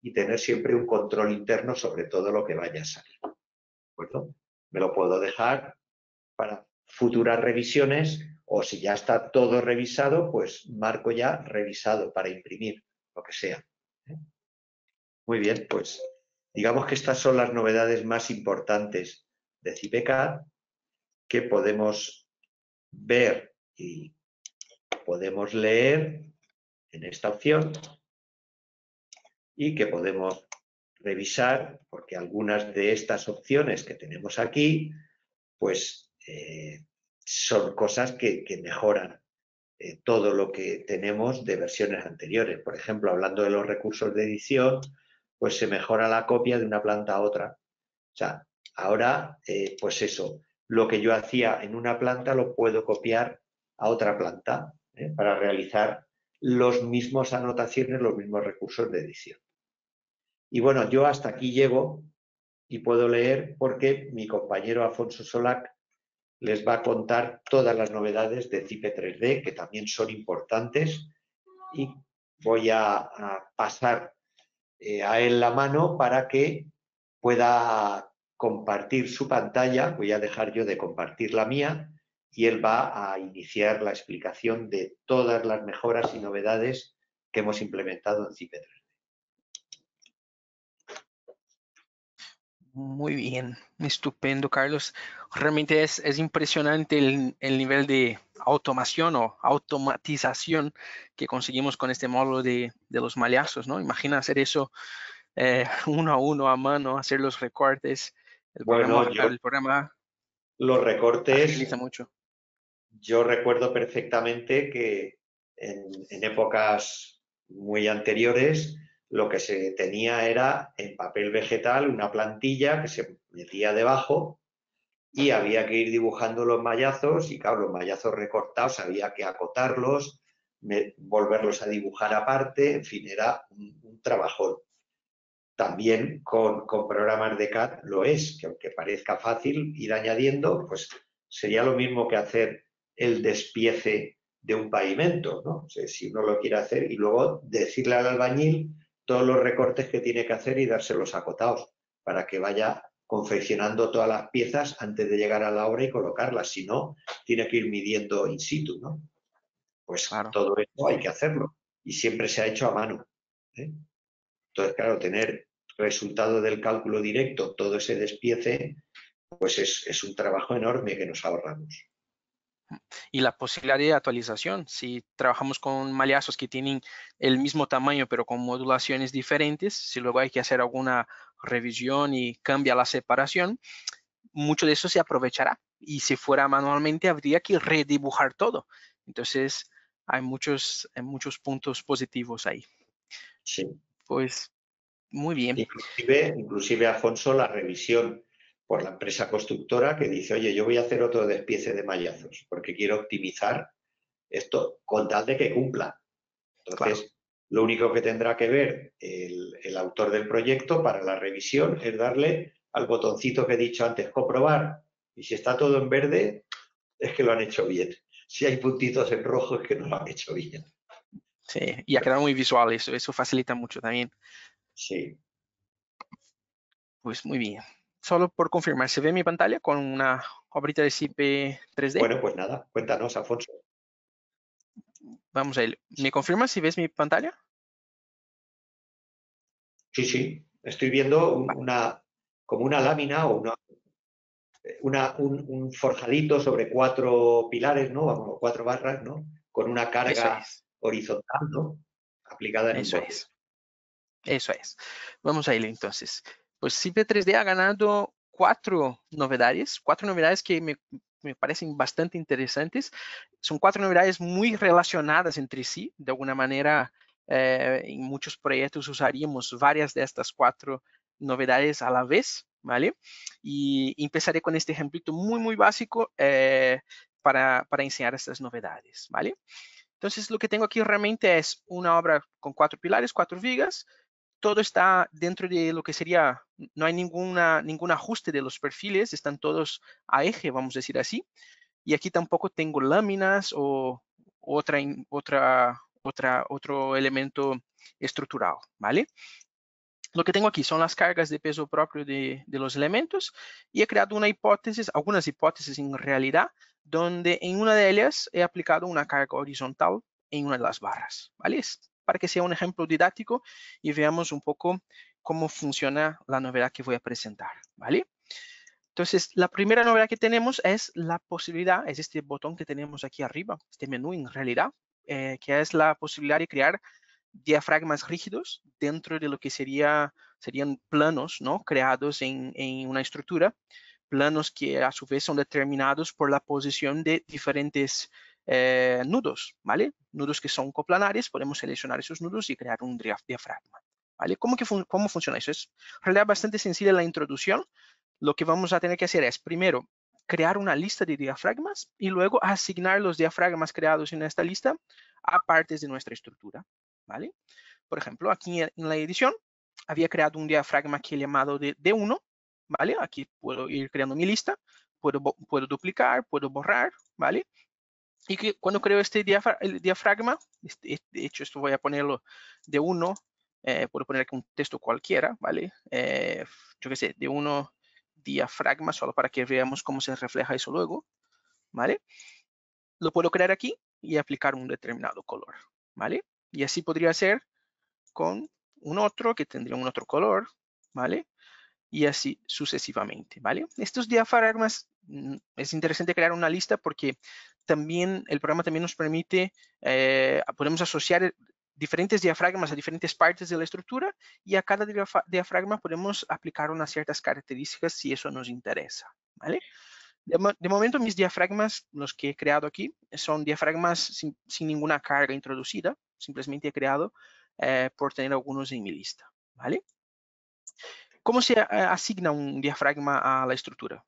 y tener siempre un control interno sobre todo lo que vaya a salir. ¿De acuerdo? Me lo puedo dejar para futuras revisiones o si ya está todo revisado, pues marco ya revisado para imprimir, lo que sea. Muy bien, pues digamos que estas son las novedades más importantes de CIPECAD que podemos ver y podemos leer en esta opción y que podemos revisar porque algunas de estas opciones que tenemos aquí pues son cosas que mejoran todo lo que tenemos de versiones anteriores. Por ejemplo, hablando de los recursos de edición, pues se mejora la copia de una planta a otra. O sea, ahora, pues eso, lo que yo hacía en una planta lo puedo copiar a otra planta para realizar los mismos anotaciones, los mismos recursos de edición. Y bueno, yo hasta aquí llego y puedo leer porque mi compañero Alfonso Solac les va a contar todas las novedades de CIPE 3D, que también son importantes, y voy a pasar a él la mano para que pueda compartir su pantalla. Voy a dejar yo de compartir la mía y él va a iniciar la explicación de todas las mejoras y novedades que hemos implementado en CIPE 3D. Muy bien, estupendo, Carlos. Realmente es impresionante el nivel de automación o automatización que conseguimos con este módulo de los mallazos, ¿no? Imagina hacer eso uno a uno a mano, hacer los recortes. Bueno, El programa los recortes, agiliza mucho. yo recuerdo perfectamente que en épocas muy anteriores lo que se tenía era en papel vegetal una plantilla que se metía debajo y había que ir dibujando los mallazos y claro, los mallazos recortados había que acotarlos, volverlos a dibujar aparte, en fin, era un trabajón. También con programas de CAD lo es, que aunque parezca fácil ir añadiendo, pues sería lo mismo que hacer el despiece de un pavimento, ¿no? O sea, si uno lo quiere hacer y luego decirle al albañil todos los recortes que tiene que hacer y dárselos acotados para que vaya confeccionando todas las piezas antes de llegar a la obra y colocarlas. Si no, tiene que ir midiendo in situ, ¿no? Pues Claro. todo esto hay que hacerlo y siempre se ha hecho a mano, ¿eh? Entonces, claro, tener resultado del cálculo directo, todo ese despiece, pues es un trabajo enorme que nos ahorramos. Y la posibilidad de actualización, si trabajamos con mallazos que tienen el mismo tamaño pero con modulaciones diferentes, si luego hay que hacer alguna revisión y cambia la separación, mucho de eso se aprovechará. Y si fuera manualmente, habría que redibujar todo. Entonces, hay muchos puntos positivos ahí. Sí. Pues, muy bien. Inclusive, Afonso, la revisión por la empresa constructora que dice, oye, yo voy a hacer otro despiece de mallazos porque quiero optimizar esto con tal de que cumpla. Claro. Entonces, lo único que tendrá que ver el autor del proyecto para la revisión es darle al botoncito que he dicho antes, comprobar. Y si está todo en verde, es que lo han hecho bien. Si hay puntitos en rojo, es que no lo han hecho bien. Sí, y ha quedado muy visual eso facilita mucho también. Sí. Pues muy bien. Solo por confirmar, ¿se ve mi pantalla con una obrita de CP 3D? Bueno, pues nada, cuéntanos, Afonso. Vamos a ir. ¿Me confirmas si ves mi pantalla? Sí, sí. Estoy viendo Va, como una lámina o un forjadito sobre 4 pilares, ¿no? Vamos, 4 barras, ¿no? Con una eso carga es, horizontal, ¿no? Aplicada en un eso borde. es, eso es. Vamos a ir entonces. Pues CP 3D ha ganado cuatro novedades que me parecen bastante interesantes. Son 4 novedades muy relacionadas entre sí. De alguna manera, en muchos proyectos usaríamos varias de estas 4 novedades a la vez, ¿vale? Y empezaré con este ejemplito muy básico para enseñar estas novedades, ¿vale? Entonces, lo que tengo aquí realmente es una obra con 4 pilares, 4 vigas. Todo está dentro de lo que sería, no hay ningún ajuste de los perfiles, están todos a eje, vamos a decir así. Y aquí tampoco tengo láminas o otro elemento estructural, ¿vale? Lo que tengo aquí son las cargas de peso propio de los elementos y he creado algunas hipótesis en realidad, donde en una de ellas he aplicado una carga horizontal en una de las barras, ¿vale? Para que sea un ejemplo didáctico y veamos un poco cómo funciona la novedad que voy a presentar, ¿vale? Entonces, la primera novedad que tenemos es la posibilidad, es este botón que tenemos aquí arriba, este menú en realidad, que es la posibilidad de crear diafragmas rígidos dentro de lo que serían planos, ¿no? Creados en una estructura, planos que a su vez son determinados por la posición de diferentes nudos, ¿vale? Nudos que son coplanares, podemos seleccionar esos nudos y crear un diafragma, ¿vale? ¿Cómo funciona eso? Es en realidad bastante sencilla la introducción. Lo que vamos a tener que hacer es, primero, crear una lista de diafragmas y luego asignar los diafragmas creados en esta lista a partes de nuestra estructura, ¿vale? Por ejemplo, aquí en la edición había creado un diafragma que he llamado de D1, ¿vale? Aquí puedo ir creando mi lista, puedo duplicar, puedo borrar, ¿vale? Y que cuando creo este diafragma, de hecho esto voy a ponerlo de 1, puedo poner aquí un texto cualquiera, ¿vale? Yo qué sé, de 1 diafragma, solo para que veamos cómo se refleja eso luego, ¿vale? Lo puedo crear aquí y aplicar un determinado color, ¿vale? Y así podría ser con un otro que tendría un otro color, ¿vale? Y así sucesivamente, ¿vale? Estos diafragmas, es interesante crear una lista porque también el programa también nos permite, podemos asociar diferentes diafragmas a diferentes partes de la estructura y a cada diafragma podemos aplicar unas ciertas características si eso nos interesa, ¿vale? De momento mis diafragmas, los que he creado aquí, son diafragmas sin ninguna carga introducida, simplemente he creado por tener algunos en mi lista, ¿vale? ¿Cómo se asigna un diafragma a la estructura?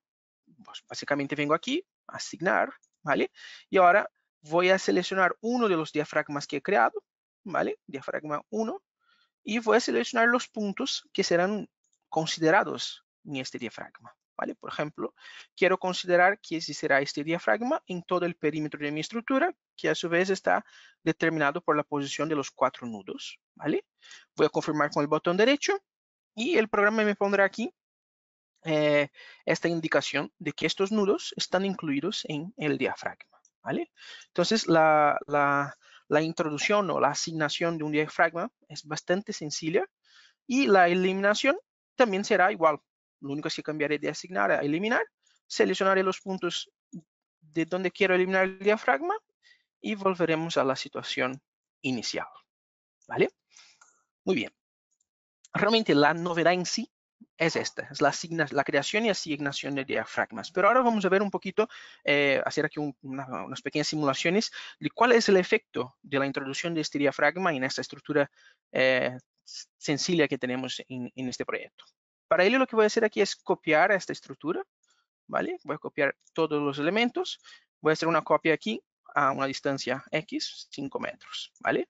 Pues básicamente vengo aquí, asignar, ¿vale? Y ahora voy a seleccionar uno de los diafragmas que he creado, ¿vale? Diafragma 1, y voy a seleccionar los puntos que serán considerados en este diafragma, ¿vale? Por ejemplo, quiero considerar que existirá este diafragma en todo el perímetro de mi estructura, que a su vez está determinado por la posición de los 4 nudos, ¿vale? Voy a confirmar con el botón derecho y el programa me pondrá aquí esta indicación de que estos nudos están incluidos en el diafragma, ¿vale? Entonces, la introducción o la asignación de un diafragma es bastante sencilla y la eliminación también será igual. Lo único es que cambiaré de asignar a eliminar, seleccionaré los puntos de donde quiero eliminar el diafragma y volveremos a la situación inicial, ¿vale? Muy bien. Realmente la novedad en sí es esta, es la creación y asignación de diafragmas. Pero ahora vamos a ver un poquito, hacer aquí unas pequeñas simulaciones de cuál es el efecto de la introducción de este diafragma en esta estructura sencilla que tenemos en este proyecto. Para ello lo que voy a hacer aquí es copiar esta estructura, ¿vale? Voy a copiar todos los elementos, voy a hacer una copia aquí a una distancia X, 5 metros, ¿vale?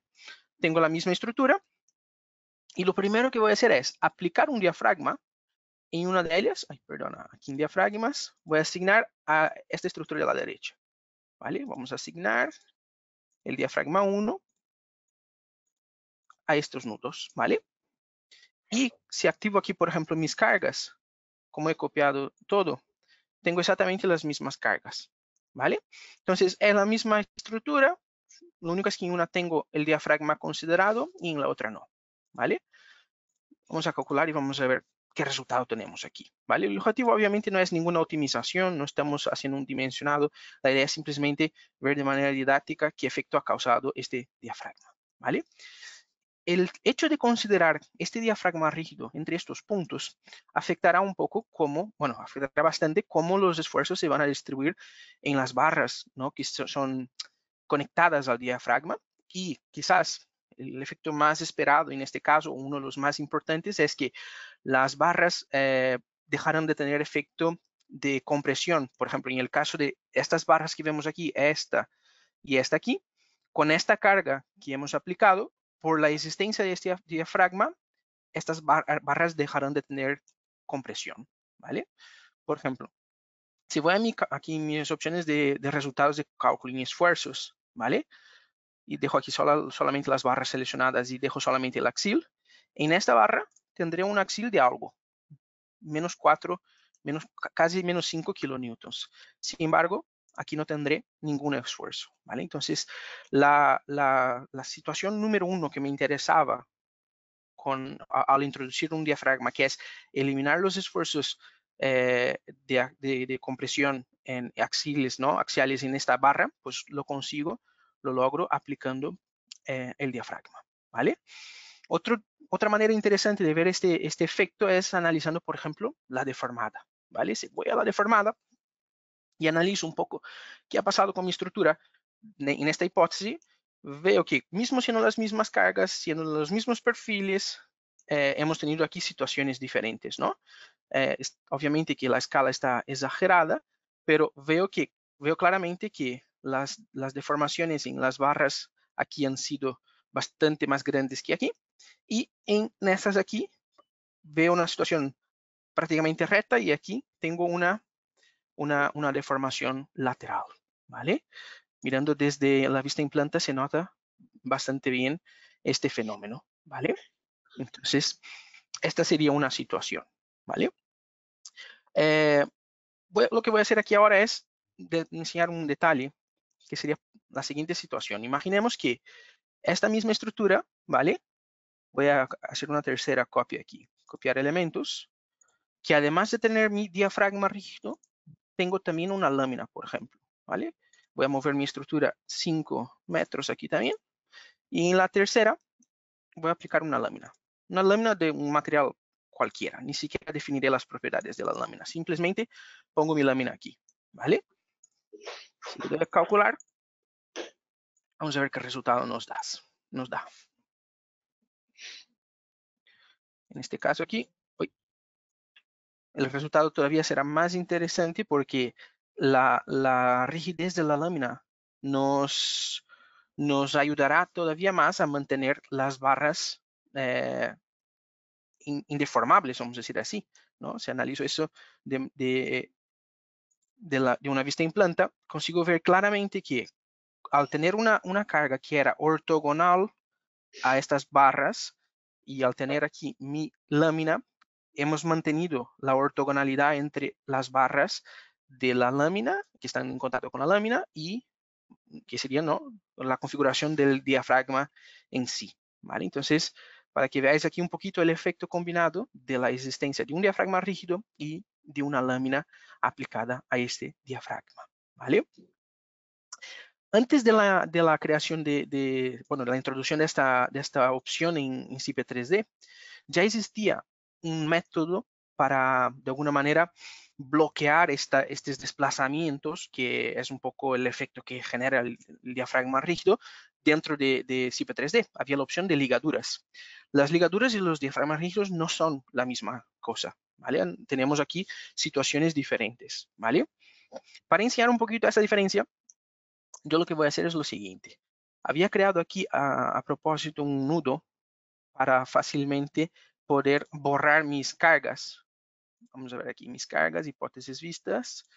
Tengo la misma estructura. Y lo primero que voy a hacer es aplicar un diafragma en una de ellas, aquí en diafragmas, voy a asignar a esta estructura de la derecha, ¿vale? Vamos a asignar el diafragma 1 a estos nudos, ¿vale? Y si activo aquí, por ejemplo, mis cargas, como he copiado todo, tengo exactamente las mismas cargas, ¿vale? Entonces, es la misma estructura, lo único es que en una tengo el diafragma considerado y en la otra no, ¿vale? Vamos a calcular y vamos a ver qué resultado tenemos aquí, ¿vale? El objetivo obviamente no es ninguna optimización, no estamos haciendo un dimensionado, la idea es simplemente ver de manera didáctica qué efecto ha causado este diafragma, ¿vale? El hecho de considerar este diafragma rígido entre estos puntos afectará un poco cómo, bueno, afectará bastante cómo los esfuerzos se van a distribuir en las barras, ¿no? Que son conectadas al diafragma y quizás el efecto más esperado en este caso, uno de los más importantes, es que las barras dejarán de tener efecto de compresión. Por ejemplo, en el caso de estas barras que vemos aquí, esta y esta aquí, con esta carga que hemos aplicado, por la existencia de este diafragma, estas barras dejarán de tener compresión, ¿vale? Por ejemplo, si voy a aquí mis opciones de resultados de cálculo y esfuerzos, ¿vale? Y dejo aquí solamente las barras seleccionadas y dejo solamente el axil. En esta barra tendré un axil de algo, menos 4, casi menos 5 kilonewtons. Sin embargo, aquí no tendré ningún esfuerzo, ¿vale? Entonces, la situación número 1 que me interesaba al introducir un diafragma, que es eliminar los esfuerzos de compresión en axiales, ¿no? Axiales en esta barra, pues lo consigo, lo logro aplicando el diafragma, ¿vale? Otra manera interesante de ver este efecto es analizando, por ejemplo, la deformada, ¿vale? Si voy a la deformada y analizo un poco qué ha pasado con mi estructura en esta hipótesis, veo que mismo siendo las mismas cargas, siendo los mismos perfiles, hemos tenido aquí situaciones diferentes, ¿no? Obviamente que la escala está exagerada, pero veo claramente que las deformaciones en las barras aquí han sido bastante más grandes que aquí, y en estas aquí veo una situación prácticamente recta y aquí tengo una deformación lateral, ¿vale? Mirando desde la vista en planta se nota bastante bien este fenómeno, ¿vale? Entonces, esta sería una situación, ¿vale? Lo que voy a hacer aquí ahora es enseñar un detalle que sería la siguiente situación. Imaginemos que esta misma estructura, ¿vale? Voy a hacer una tercera copia aquí. Copiar elementos, que además de tener mi diafragma rígido, tengo también una lámina, por ejemplo, ¿vale? Voy a mover mi estructura 5 metros aquí también. Y en la tercera voy a aplicar una lámina. Una lámina de un material cualquiera. Ni siquiera definiré las propiedades de la lámina. Simplemente pongo mi lámina aquí, ¿vale? Si le doy a calcular, vamos a ver qué resultado nos da. En este caso aquí, el resultado todavía será más interesante porque la rigidez de la lámina nos ayudará todavía más a mantener las barras indeformables, vamos a decir así, ¿no? Si analizo eso de una vista en planta, consigo ver claramente que al tener una carga que era ortogonal a estas barras y al tener aquí mi lámina, hemos mantenido la ortogonalidad entre las barras de la lámina, que están en contacto con la lámina, y que sería, ¿no?, la configuración del diafragma en sí, ¿vale? Entonces, para que veáis aquí un poquito el efecto combinado de la existencia de un diafragma rígido y de una lámina aplicada a este diafragma, ¿vale? Antes de la creación bueno, de la introducción de esta opción en CIP 3D, ya existía un método para, de alguna manera, bloquear estos desplazamientos, que es un poco el efecto que genera el diafragma rígido dentro de CIP 3D. Había la opción de ligaduras. Las ligaduras y los diafragmas rígidos no son la misma cosa, ¿vale? Tenemos aquí situaciones diferentes, ¿vale? Para enseñar un poquito esa diferencia, yo lo que voy a hacer es lo siguiente. Había creado aquí a propósito un nudo para fácilmente poder borrar mis cargas. Vamos a ver aquí mis cargas, hipótesis vistas,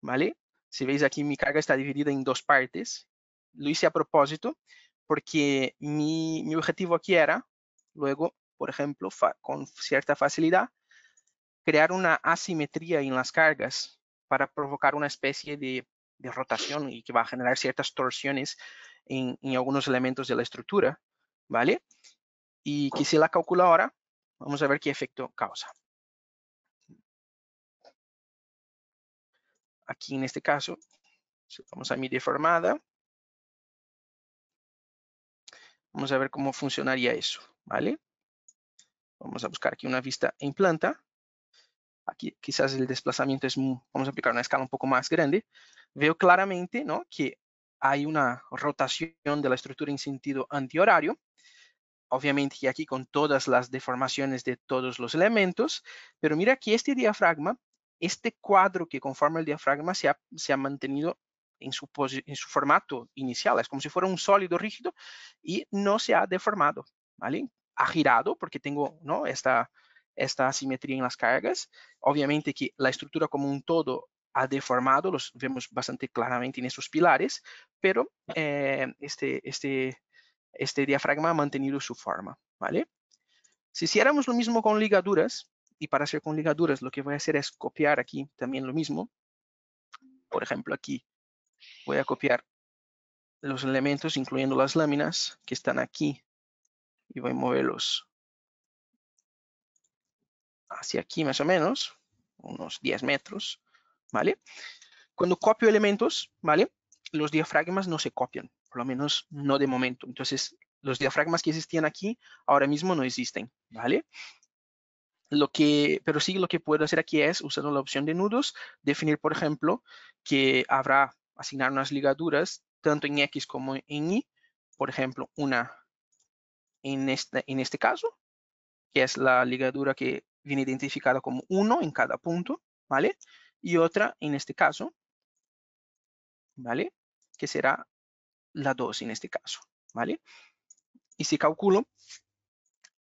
¿vale? Si veis aquí mi carga está dividida en dos partes. Lo hice a propósito porque mi objetivo aquí era, luego, por ejemplo, con cierta facilidad, crear una asimetría en las cargas para provocar una especie de rotación y que va a generar ciertas torsiones en algunos elementos de la estructura, ¿vale? Y que si la calculo ahora, vamos a ver qué efecto causa. Aquí en este caso, vamos a mi deformada. Vamos a ver cómo funcionaría eso, ¿vale? Vamos a buscar aquí una vista en planta. Aquí quizás el desplazamiento es, vamos a aplicar una escala un poco más grande. Veo claramente, ¿no?, que hay una rotación de la estructura en sentido antihorario. Obviamente que aquí con todas las deformaciones de todos los elementos, pero mira que este diafragma, este cuadro que conforma el diafragma se ha mantenido en su formato inicial. Es como si fuera un sólido rígido y no se ha deformado, ¿vale? Ha girado porque tengo, ¿no?, esta asimetría en las cargas. Obviamente que la estructura como un todo ha deformado, los vemos bastante claramente en esos pilares, pero este diafragma ha mantenido su forma, ¿vale? Si hiciéramos lo mismo con ligaduras, y para hacer con ligaduras lo que voy a hacer es copiar aquí también lo mismo. Por ejemplo, aquí voy a copiar los elementos, incluyendo las láminas que están aquí, y voy a moverlos hacia aquí más o menos, unos 10 metros, ¿vale? Cuando copio elementos, ¿vale?, los diafragmas no se copian, por lo menos no de momento. Entonces, los diafragmas que existían aquí ahora mismo no existen, ¿vale? Pero sí, lo que puedo hacer aquí es, usando la opción de nudos, definir, por ejemplo, que habrá asignar unas ligaduras tanto en X como en Y. Por ejemplo, una en este caso, que es la ligadura que viene identificada como 1 en cada punto, ¿vale? Y otra en este caso, ¿vale?, que será la 2 en este caso, ¿vale? Y si calculo,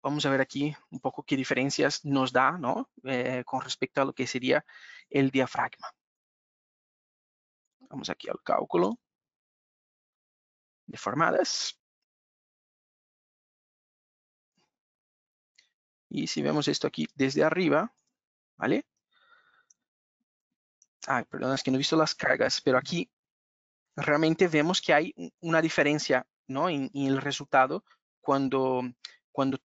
vamos a ver aquí un poco qué diferencias nos da, ¿no?, con respecto a lo que sería el diafragma. Vamos aquí al cálculo. Deformadas. Y si vemos esto aquí desde arriba, ¿vale? Ay, perdón, es que no he visto las cargas, pero aquí realmente vemos que hay una diferencia, ¿no?, en el resultado cuando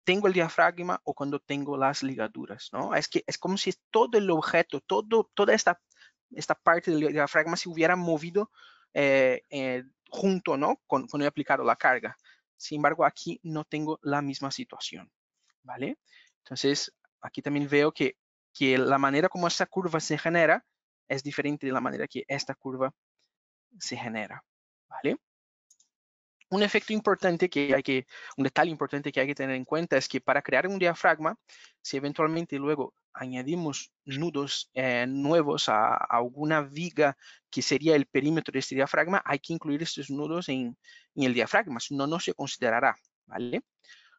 tengo el diafragma o cuando tengo las ligaduras, ¿no? Es que es como si todo el objeto, toda esta parte del diafragma se hubiera movido junto, ¿no?, cuando he aplicado la carga. Sin embargo, aquí no tengo la misma situación, ¿vale? Entonces, aquí también veo que la manera como esta curva se genera es diferente de la manera que esta curva se genera, ¿vale? Un efecto importante un detalle importante que hay que tener en cuenta es que para crear un diafragma, si eventualmente luego añadimos nudos nuevos a alguna viga que sería el perímetro de este diafragma, hay que incluir estos nudos en el diafragma, si no, no se considerará, ¿vale?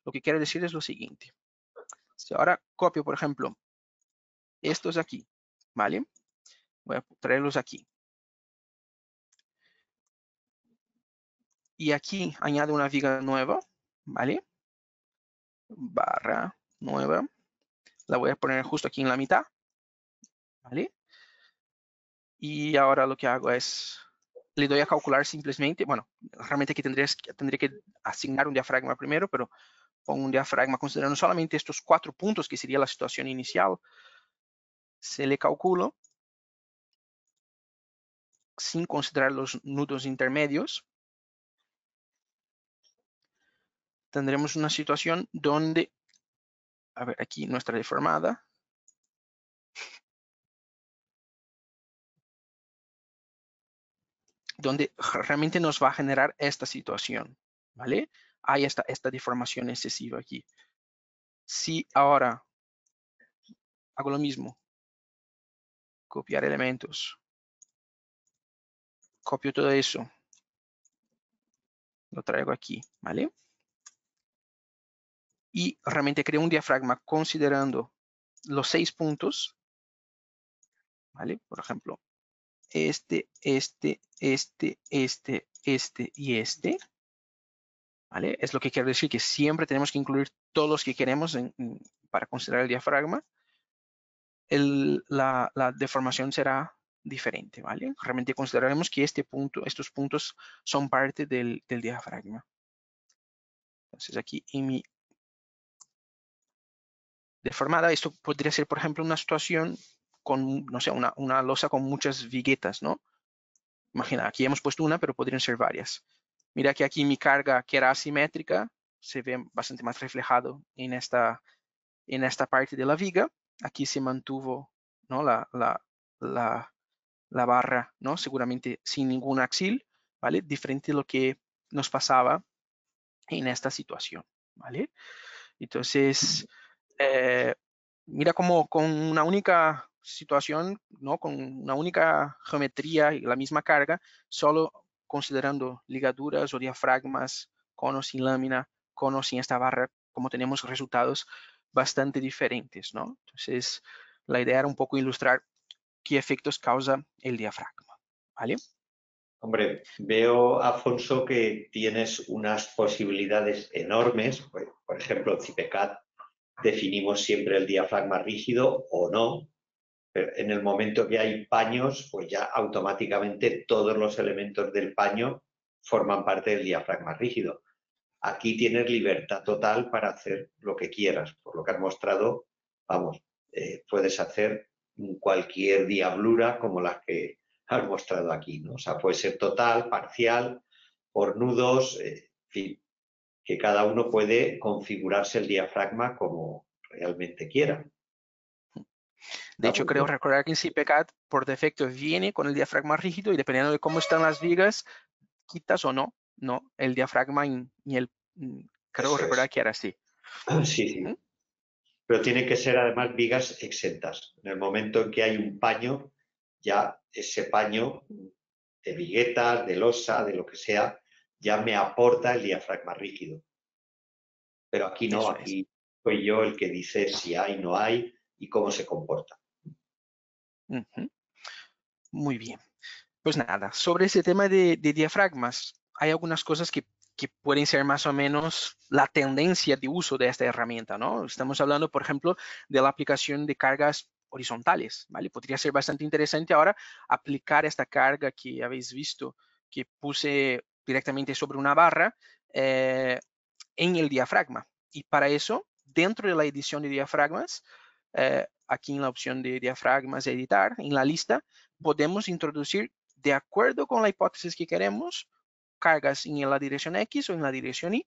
Lo que quiero decir es lo siguiente. Si ahora copio, por ejemplo, estos aquí, ¿vale? Voy a traerlos aquí. Y aquí añado una viga nueva, ¿vale? Barra nueva. La voy a poner justo aquí en la mitad, ¿vale? Y ahora lo que hago es, le doy a calcular simplemente, bueno, realmente aquí tendría que asignar un diafragma primero, pero pongo un diafragma considerando solamente estos 4 puntos, que sería la situación inicial. Se le calculo sin considerar los nudos intermedios. Tendremos una situación donde, a ver, aquí nuestra deformada, donde realmente nos va a generar esta situación, ¿vale? Hay esta deformación excesiva aquí. Si ahora hago lo mismo, copiar elementos, copio todo eso, lo traigo aquí, ¿vale? Y realmente creo un diafragma considerando los 6 puntos, ¿vale? Por ejemplo, este y este, ¿vale? Es lo que quiero decir, que siempre tenemos que incluir todos los que queremos para considerar el diafragma. La deformación será diferente, ¿vale? Realmente consideraremos que estos puntos son parte del diafragma. Entonces aquí en mi deformada, esto podría ser, por ejemplo, una situación con, no sé, una losa con muchas viguetas, ¿no? Imagina, aquí hemos puesto una, pero podrían ser varias. Mira que aquí mi carga, que era asimétrica, se ve bastante más reflejado en esta parte de la viga. Aquí se mantuvo, ¿no? la barra, ¿no? Seguramente sin ningún axil, ¿vale? Diferente de lo que nos pasaba en esta situación, ¿vale? Entonces, mira cómo con una única situación, ¿no? Con una única geometría y la misma carga, solo considerando ligaduras o diafragmas, conos sin lámina, conos sin esta barra, como tenemos resultados bastante diferentes, ¿no? Entonces, la idea era un poco ilustrar qué efectos causa el diafragma, ¿vale? Hombre, veo, Afonso, que tienes unas posibilidades enormes. Por ejemplo, en CIPECAT definimos siempre el diafragma rígido o no, pero en el momento que hay paños, pues ya automáticamente todos los elementos del paño forman parte del diafragma rígido. Aquí tienes libertad total para hacer lo que quieras. Por lo que has mostrado, vamos, puedes hacer cualquier diablura como las que has mostrado aquí, ¿no? O sea, puede ser total, parcial, por nudos, en fin, que cada uno puede configurarse el diafragma como realmente quiera. De Está hecho, muy creo bien. recordar que en CPCAT por defecto viene con el diafragma rígido y dependiendo de cómo están las vigas, quitas o no, el diafragma y creo Eso recordar es. que era así. Sí, sí. Ujú. Pero tiene que ser además vigas exentas. En el momento en que hay un paño, ya ese paño de viguetas, de losa, de lo que sea, ya me aporta el diafragma rígido. Pero aquí no, Eso es. aquí soy yo el que dice si hay, no hay y cómo se comporta. Ujú. Muy bien. Pues nada, sobre ese tema de diafragmas, hay algunas cosas que pueden ser más o menos la tendencia de uso de esta herramienta, ¿no? Estamos hablando, por ejemplo, de la aplicación de cargas horizontales, ¿vale? Podría ser bastante interesante ahora aplicar esta carga que habéis visto, que puse directamente sobre una barra en el diafragma. Y para eso, dentro de la edición de diafragmas, aquí en la opción de diafragmas, editar, en la lista, podemos introducir, de acuerdo con la hipótesis que queremos, cargas en la dirección X o en la dirección Y.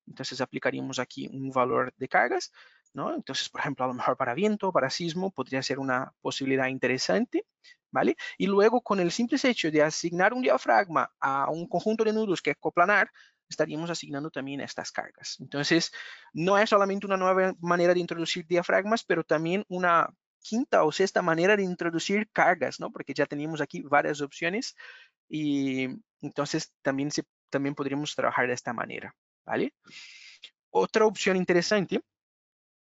Entonces aplicaríamos aquí un valor de cargas, ¿no? Entonces, por ejemplo, a lo mejor para viento, para sismo, podría ser una posibilidad interesante, ¿vale? Y luego, con el simple hecho de asignar un diafragma a un conjunto de nudos que es coplanar, estaríamos asignando también estas cargas. Entonces, no es solamente una nueva manera de introducir diafragmas, pero también una quinta o sexta manera de introducir cargas, ¿no? Porque ya teníamos aquí varias opciones y entonces también podríamos trabajar de esta manera, ¿vale? Otra opción interesante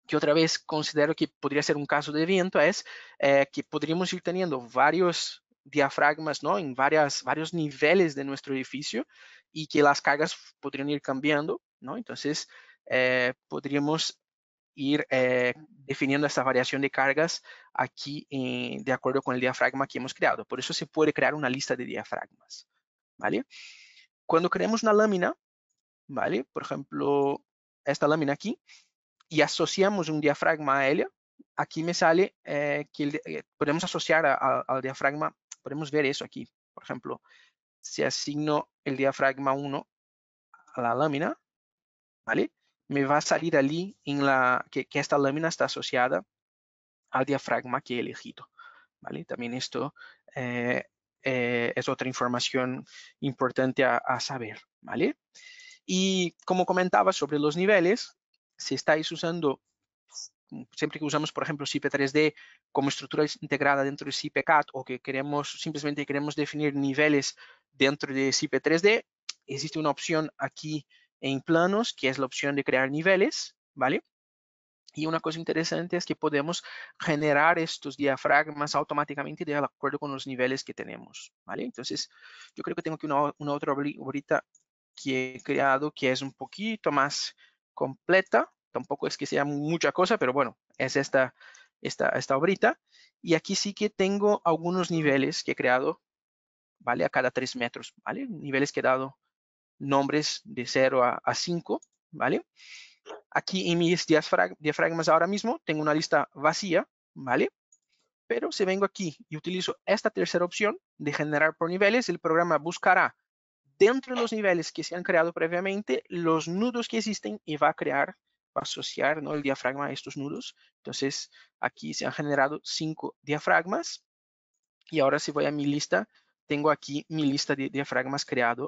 que otra vez considero que podría ser un caso de evento es que podríamos ir teniendo varios diafragmas, ¿no? En varios niveles de nuestro edificio y que las cargas podrían ir cambiando, ¿no? Entonces, podríamos ir definiendo esta variación de cargas aquí de acuerdo con el diafragma que hemos creado. Por eso se puede crear una lista de diafragmas, ¿vale? Cuando creamos una lámina, ¿vale? Por ejemplo, esta lámina aquí, y asociamos un diafragma a ella, aquí me sale que podemos asociar al diafragma, podemos ver eso aquí. Por ejemplo, si asigno el diafragma 1 a la lámina, ¿vale? Me va a salir allí que esta lámina está asociada al diafragma que he elegido, ¿vale? También esto es otra información importante a saber, ¿vale? Y como comentaba sobre los niveles, si estáis usando, siempre que usamos, por ejemplo, SIP 3D como estructura integrada dentro de SIP CAD o que simplemente queremos definir niveles dentro de SIP 3D, existe una opción aquí en planos que es la opción de crear niveles, ¿vale? Y una cosa interesante es que podemos generar estos diafragmas automáticamente de acuerdo con los niveles que tenemos, ¿vale? Entonces, yo creo que tengo aquí una otra ahorita que he creado que es un poquito más completa. Tampoco es que sea mucha cosa, pero bueno, es esta ahorita. Y aquí sí que tengo algunos niveles que he creado, ¿vale? A cada 3 metros, ¿vale? Niveles que he dado nombres de 0 a 5, ¿vale? Aquí en mis diafragmas ahora mismo tengo una lista vacía, ¿vale? Pero si vengo aquí y utilizo esta tercera opción de generar por niveles, el programa buscará dentro de los niveles que se han creado previamente los nudos que existen y va a asociar, ¿no? El diafragma a estos nudos. Entonces, aquí se han generado 5 diafragmas y ahora si voy a mi lista, tengo aquí mi lista de diafragmas creada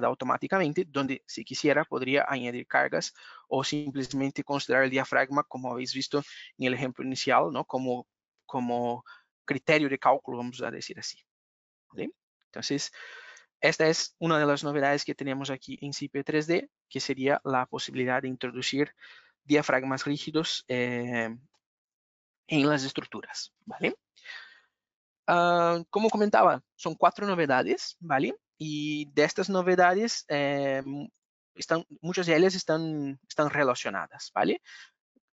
automáticamente, donde si quisiera podría añadir cargas o simplemente considerar el diafragma, como habéis visto en el ejemplo inicial, ¿no? Como criterio de cálculo, vamos a decir así, ¿vale? Entonces, esta es una de las novedades que tenemos aquí en SIP 3D, que sería la posibilidad de introducir diafragmas rígidos en las estructuras, ¿vale? Como comentaba, son 4 novedades, ¿vale? Y de estas novedades, muchas de ellas están relacionadas, ¿vale?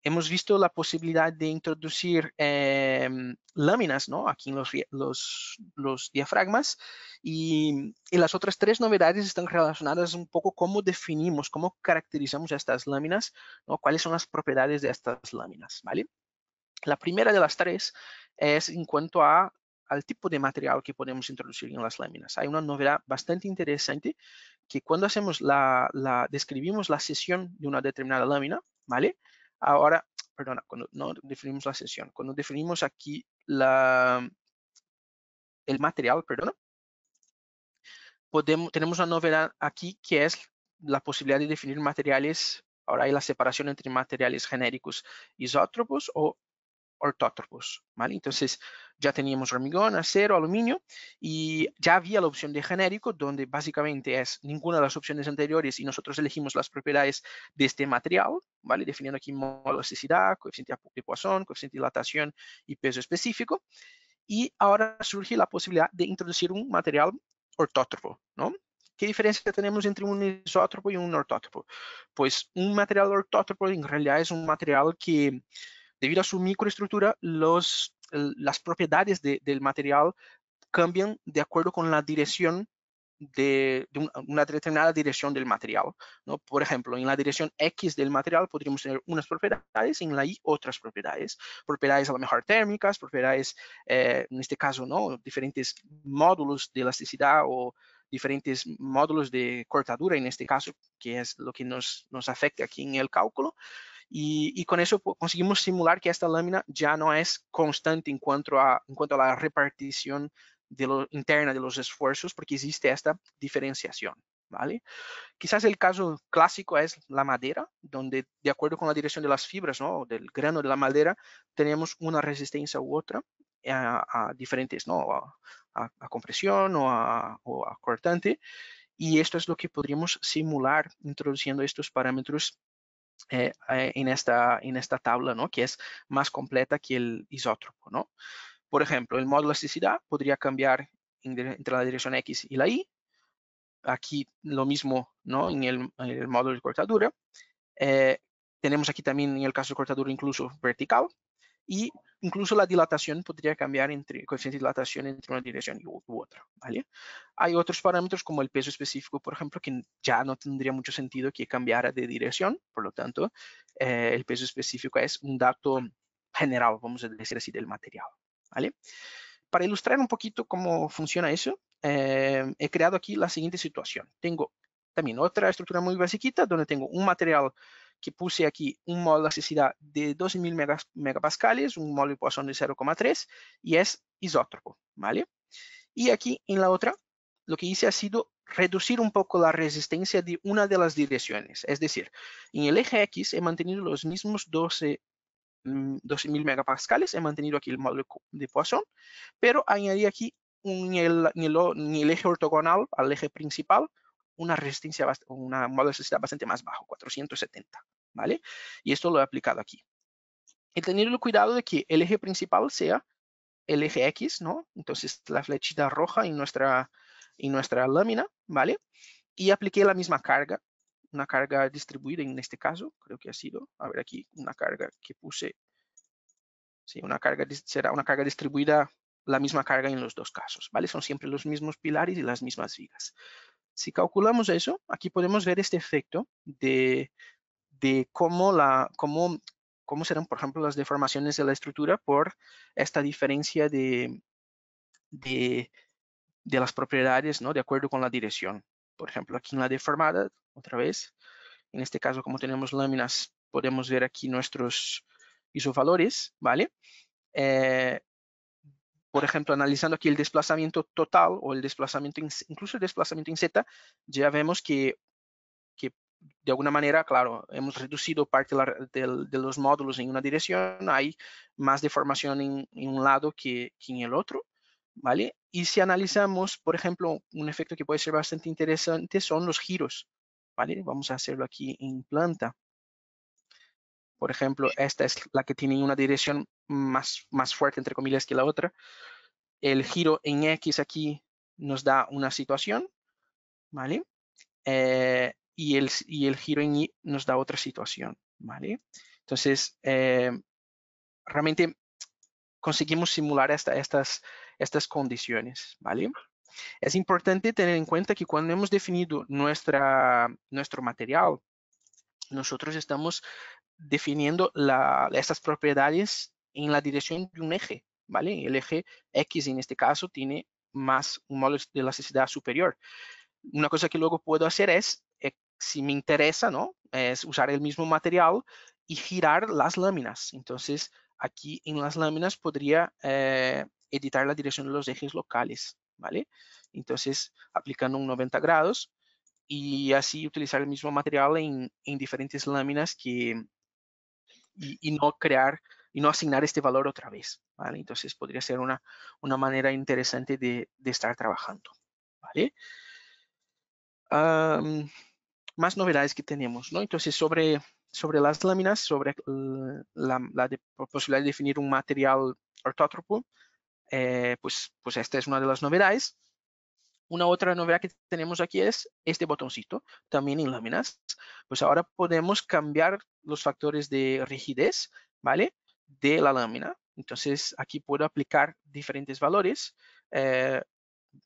Hemos visto la posibilidad de introducir láminas, ¿no? Aquí en los diafragmas y las otras 3 novedades están relacionadas un poco cómo definimos, cómo caracterizamos estas láminas, ¿no? Cuáles son las propiedades de estas láminas, ¿vale? La primera de las 3 es en cuanto al tipo de material que podemos introducir en las láminas. Hay una novedad bastante interesante que cuando describimos la sesión de una determinada lámina, ¿vale? Ahora, perdona, cuando no definimos la sesión, cuando definimos aquí el material, perdona, tenemos una novedad aquí que es la posibilidad de definir materiales. Ahora hay la separación entre materiales genéricos isótropos o ortótropos, ¿vale? Entonces ya teníamos hormigón, acero, aluminio y ya había la opción de genérico donde básicamente es ninguna de las opciones anteriores y nosotros elegimos las propiedades de este material, ¿vale? Definiendo aquí elasticidad, coeficiente de Poisson, coeficiente de dilatación y peso específico. Y ahora surge la posibilidad de introducir un material ortótropo, ¿no? ¿Qué diferencia tenemos entre un isótropo y un ortótropo? Pues un material ortótropo en realidad es un material que debido a su microestructura, las propiedades del material cambian de acuerdo con la dirección de una determinada dirección del material, ¿no? Por ejemplo, en la dirección X del material podríamos tener unas propiedades, en la Y otras propiedades. Propiedades a lo mejor térmicas, propiedades, en este caso, ¿no? Diferentes módulos de elasticidad o diferentes módulos de cortadura, en este caso, que es lo que nos afecta aquí en el cálculo. Y con eso conseguimos simular que esta lámina ya no es constante en cuanto a la repartición interna de los esfuerzos, porque existe esta diferenciación, ¿vale? Quizás el caso clásico es la madera, donde de acuerdo con la dirección de las fibras, ¿no? O del grano de la madera, tenemos una resistencia u otra a diferentes, ¿no? A compresión o a cortante. Y esto es lo que podríamos simular introduciendo estos parámetros en esta tabla, ¿no? Que es más completa que el isótropo, ¿no? Por ejemplo, el modo de elasticidad podría cambiar entre la dirección X y la Y. Aquí lo mismo, ¿no? En el modo de cortadura. Tenemos aquí también en el caso de cortadura incluso vertical. Y incluso la dilatación podría cambiar entre coeficiente de dilatación entre una dirección u otra, ¿vale? Hay otros parámetros como el peso específico, por ejemplo, que ya no tendría mucho sentido que cambiara de dirección, por lo tanto, el peso específico es un dato general, vamos a decir así, del material, ¿vale? Para ilustrar un poquito cómo funciona eso, he creado aquí la siguiente situación. Tengo también otra estructura muy basiquita donde tengo un material que puse aquí un modo de elasticidad de 12.000 megapascales, un modo de Poisson de 0,3 y es isótropo, ¿vale? Y aquí en la otra, lo que hice ha sido reducir un poco la resistencia de una de las direcciones. Es decir, en el eje X he mantenido los mismos 12.000 megapascales, he mantenido aquí el módulo de Poisson, pero añadí aquí en el eje ortogonal al eje principal una resistencia, una módulo de resistencia bastante más bajo, 470, ¿vale? Y esto lo he aplicado aquí. Y teniendo el cuidado de que el eje principal sea el eje X, ¿no? Entonces la flechita roja en nuestra lámina, ¿vale? Y apliqué la misma carga, una carga distribuida en este caso, creo que ha sido, a ver aquí, una carga que puse, sí, será una carga distribuida, la misma carga en los dos casos, ¿vale? Son siempre los mismos pilares y las mismas vigas. Si calculamos eso, aquí podemos ver este efecto de cómo serán, por ejemplo, las deformaciones de la estructura por esta diferencia de las propiedades, ¿no? De acuerdo con la dirección. Por ejemplo, aquí en la deformada, otra vez, en este caso, como tenemos láminas, podemos ver aquí nuestros isovalores, ¿vale? Por ejemplo, analizando aquí el desplazamiento total o el desplazamiento, incluso el desplazamiento en Z, ya vemos que de alguna manera, claro, hemos reducido parte de los módulos en una dirección, hay más deformación en un lado que en el otro, ¿vale? Y si analizamos, por ejemplo, un efecto que puede ser bastante interesante son los giros, ¿vale? Vamos a hacerlo aquí en planta. Por ejemplo, esta es la que tiene una dirección más fuerte, entre comillas, que la otra. El giro en X aquí nos da una situación, ¿vale? Y el giro en Y nos da otra situación, ¿vale? Entonces, realmente conseguimos simular estas condiciones, ¿vale? Es importante tener en cuenta que cuando hemos definido nuestro material, nosotros estamos definiendo estas propiedades en la dirección de un eje, ¿vale? El eje X en este caso tiene un módulo de elasticidad superior. Una cosa que luego puedo hacer es, si me interesa, ¿no? Es usar el mismo material y girar las láminas. Entonces, aquí en las láminas podría editar la dirección de los ejes locales, ¿vale? Entonces, aplicando un 90 grados y así utilizar el mismo material en diferentes láminas y no asignar este valor otra vez, ¿vale? Entonces, podría ser una manera interesante de estar trabajando, ¿vale? Más novedades que tenemos, ¿no? Entonces, sobre las láminas, sobre la posibilidad de definir un material ortótropo, pues esta es una de las novedades. Una otra novedad que tenemos aquí es este botoncito, también en láminas. Pues ahora podemos cambiar los factores de rigidez, ¿vale? De la lámina. Entonces, aquí puedo aplicar diferentes valores,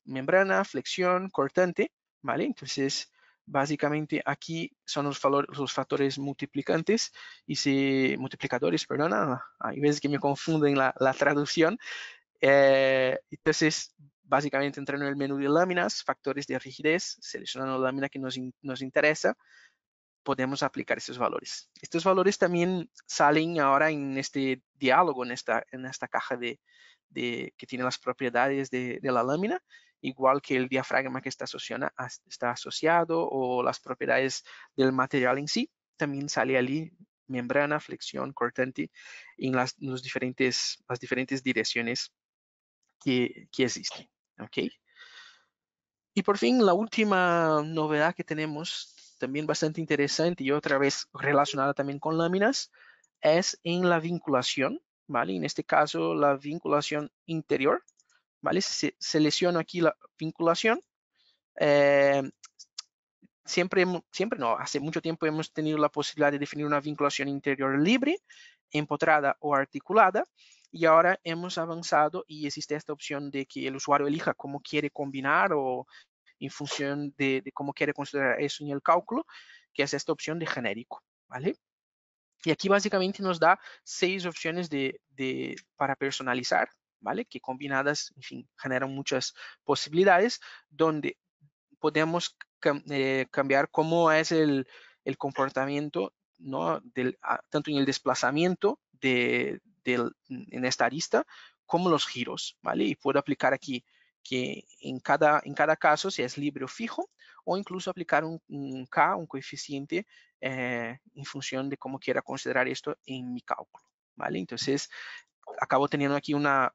membrana, flexión, cortante, ¿vale? Entonces, básicamente aquí son los factores multiplicadores, perdona, hay veces que me confunden la traducción. Entonces, básicamente entrando en el menú de láminas, factores de rigidez, seleccionando la lámina que nos interesa, podemos aplicar estos valores. Estos valores también salen ahora en este diálogo, en esta caja de que tiene las propiedades de la lámina, igual que el diafragma que está asociado o las propiedades del material en sí. También sale allí membrana, flexión, cortante en las diferentes direcciones que existen. ¿Okay? Y por fin, la última novedad que tenemos, también bastante interesante y otra vez relacionada también con láminas, es en la vinculación, ¿vale? En este caso, la vinculación interior, ¿vale? Selecciono aquí la vinculación. Siempre no, hace mucho tiempo hemos tenido la posibilidad de definir una vinculación interior libre, empotrada o articulada, y ahora hemos avanzado y existe esta opción de que el usuario elija cómo quiere combinar o en función de cómo quiere considerar eso en el cálculo, que es esta opción de genérico, ¿vale? Y aquí básicamente nos da 6 opciones para personalizar, ¿vale? Que combinadas, en fin, generan muchas posibilidades, donde podemos cambiar cómo es el comportamiento, ¿no? Tanto en el desplazamiento en esta arista, como los giros, ¿vale? Y puedo aplicar aquí que en cada caso, si es libre o fijo, o incluso aplicar un K, un coeficiente, en función de cómo quiera considerar esto en mi cálculo, ¿vale? Entonces, acabo teniendo aquí una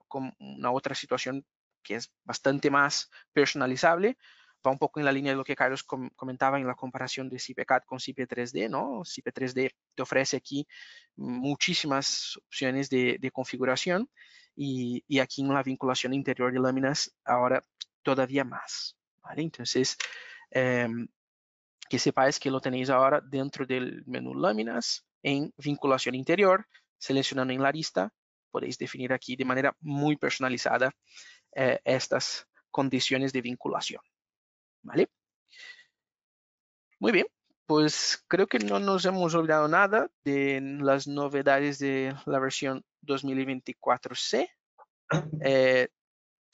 otra situación que es bastante más personalizable. Va un poco en la línea de lo que Carlos comentaba en la comparación de CIPECAD con CIPE 3D, ¿no? CIPE 3D te ofrece aquí muchísimas opciones de configuración y aquí en la vinculación interior de láminas ahora todavía más, ¿vale? Entonces, que sepáis que lo tenéis ahora dentro del menú láminas en vinculación interior, seleccionando en la lista, podéis definir aquí de manera muy personalizada estas condiciones de vinculación, ¿vale? Muy bien, pues creo que no nos hemos olvidado nada de las novedades de la versión 2024C.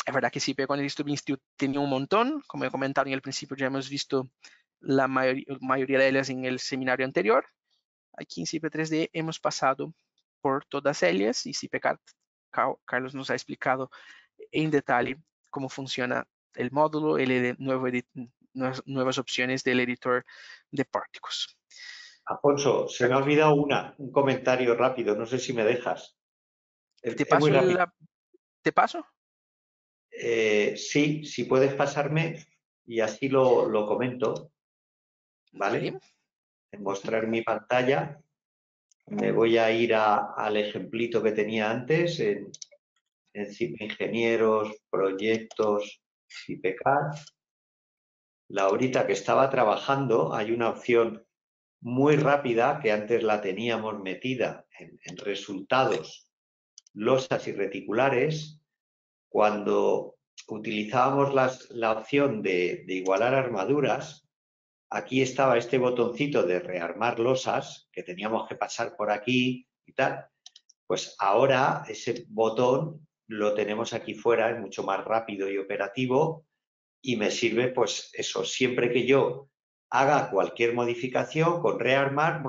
Es verdad que sí, pero con el Studio Institute tenía un montón, como he comentado en el principio, ya hemos visto la mayoría de ellas en el seminario anterior. Aquí en CIPE 3D hemos pasado por todas ellas y CIPECAD, Carlos nos ha explicado en detalle cómo funciona el módulo, nuevas opciones del editor de pórticos. Alfonso, se me ha olvidado un comentario rápido, no sé si me dejas. ¿Te Muy rápido. ¿Te paso? Sí, si puedes pasarme y así lo comento, ¿vale? En mostrar mi pantalla. Me voy a ir al ejemplito que tenía antes, en CIPE Ingenieros, Proyectos, CIPECAD. La horita que estaba trabajando, hay una opción muy rápida que antes la teníamos metida en resultados, losas y reticulares. Cuando utilizábamos la opción de igualar armaduras, aquí estaba este botoncito de rearmar losas, que teníamos que pasar por aquí y tal. Pues ahora ese botón lo tenemos aquí fuera, es mucho más rápido y operativo y me sirve, pues eso, siempre que yo haga cualquier modificación con rearmar,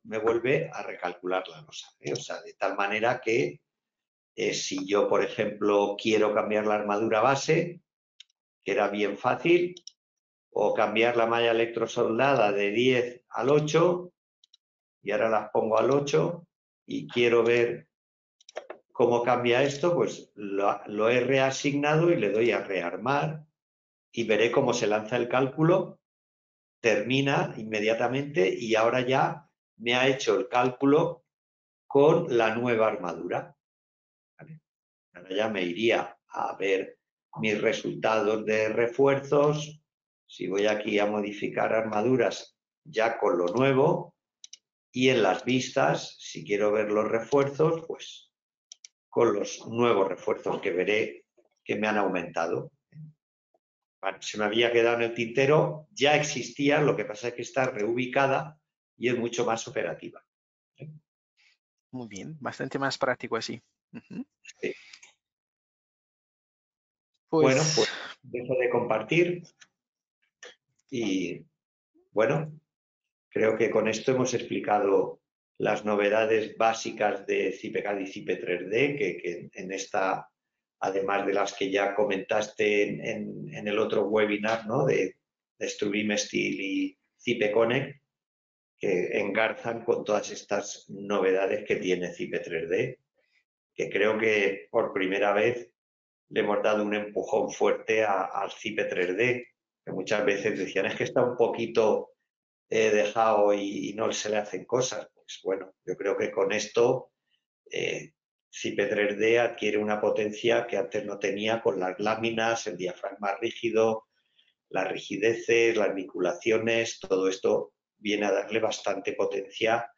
me vuelve a recalcular la losa. O sea, de tal manera que si yo, por ejemplo, quiero cambiar la armadura base, que era bien fácil, o cambiar la malla electrosoldada de 10 al 8, y ahora las pongo al 8, y quiero ver cómo cambia esto, pues lo he reasignado y le doy a rearmar, y veré cómo se lanza el cálculo, termina inmediatamente, y ahora ya me ha hecho el cálculo con la nueva armadura. ¿Vale? Ahora ya me iría a ver mis resultados de refuerzos. Si voy aquí a modificar armaduras ya con lo nuevo, y en las vistas, si quiero ver los refuerzos, pues con los nuevos refuerzos que veré que me han aumentado. Bueno, se me había quedado en el tintero, ya existía, lo que pasa es que está reubicada y es mucho más operativa. Muy bien, bastante más práctico así. Sí. Bueno, Pues pues dejo de compartir y bueno, creo que con esto hemos explicado las novedades básicas de CIPECAD y CIPE 3D que en esta además de las que ya comentaste en el otro webinar, ¿no? de Strubim Steel y Cipe Connect, que engarzan con todas estas novedades que tiene Cipe 3D, que creo que por primera vez le hemos dado un empujón fuerte al Cipe 3D, que muchas veces decían, es que está un poquito dejado y no se le hacen cosas. Pues bueno, yo creo que con esto Cipe 3D adquiere una potencia que antes no tenía, con las láminas, el diafragma rígido, las rigideces, las vinculaciones, todo esto viene a darle bastante potencia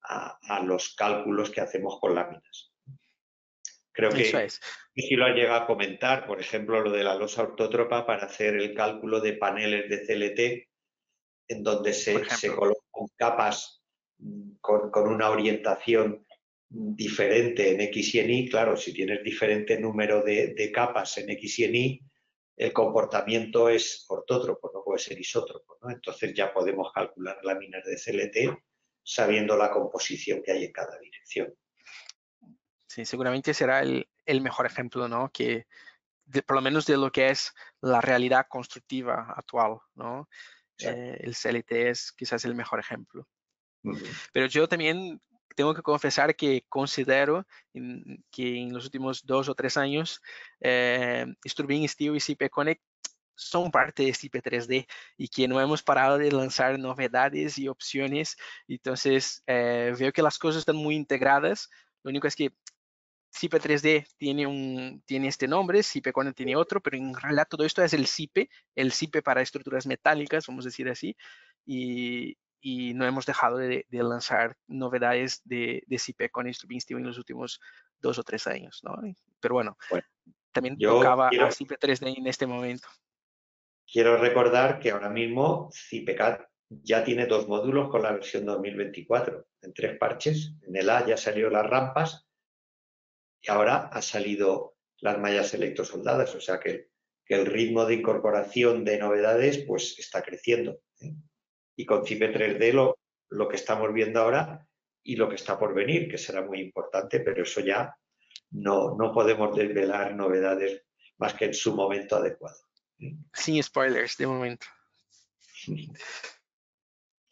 a los cálculos que hacemos con láminas. Creo que si lo has llegado a comentar, por ejemplo, lo de la losa ortótropa para hacer el cálculo de paneles de CLT, en donde se colocan capas con una orientación diferente en X y en Y. Claro, si tienes diferente número de capas en X y en Y, el comportamiento es ortótropo, no puede ser isótropo, ¿no? Entonces ya podemos calcular láminas de CLT sabiendo la composición que hay en cada dirección. Sí, seguramente será el mejor ejemplo, ¿no? Que por lo menos de lo que es la realidad constructiva actual, ¿no? El CLT es quizás el mejor ejemplo. Pero yo también tengo que confesar que considero que en los últimos 2 o 3 años Strubim Steel y Cipe Connect son parte de Cipe 3D y que no hemos parado de lanzar novedades y opciones. Entonces veo que las cosas están muy integradas. Lo único es que Cipe 3D tiene este nombre, Cipe Connect tiene otro, pero en realidad todo esto es el Cipe para estructuras metálicas, vamos a decir así, y no hemos dejado de lanzar novedades de Cipe Connect Strubim Steel en los últimos 2 o 3 años, ¿no? Pero bueno, también tocaba a Cipe 3D en este momento. Quiero recordar que ahora mismo CipeCAD ya tiene 2 módulos con la versión 2024, en 3 parches. En el A ya salió las rampas y ahora ha salido las mallas electrosoldadas, o sea que el ritmo de incorporación de novedades pues está creciendo, ¿eh? Y con Cipe 3D lo que estamos viendo ahora y lo que está por venir, que será muy importante, pero eso ya no podemos desvelar novedades más que en su momento adecuado. Sin spoilers de momento.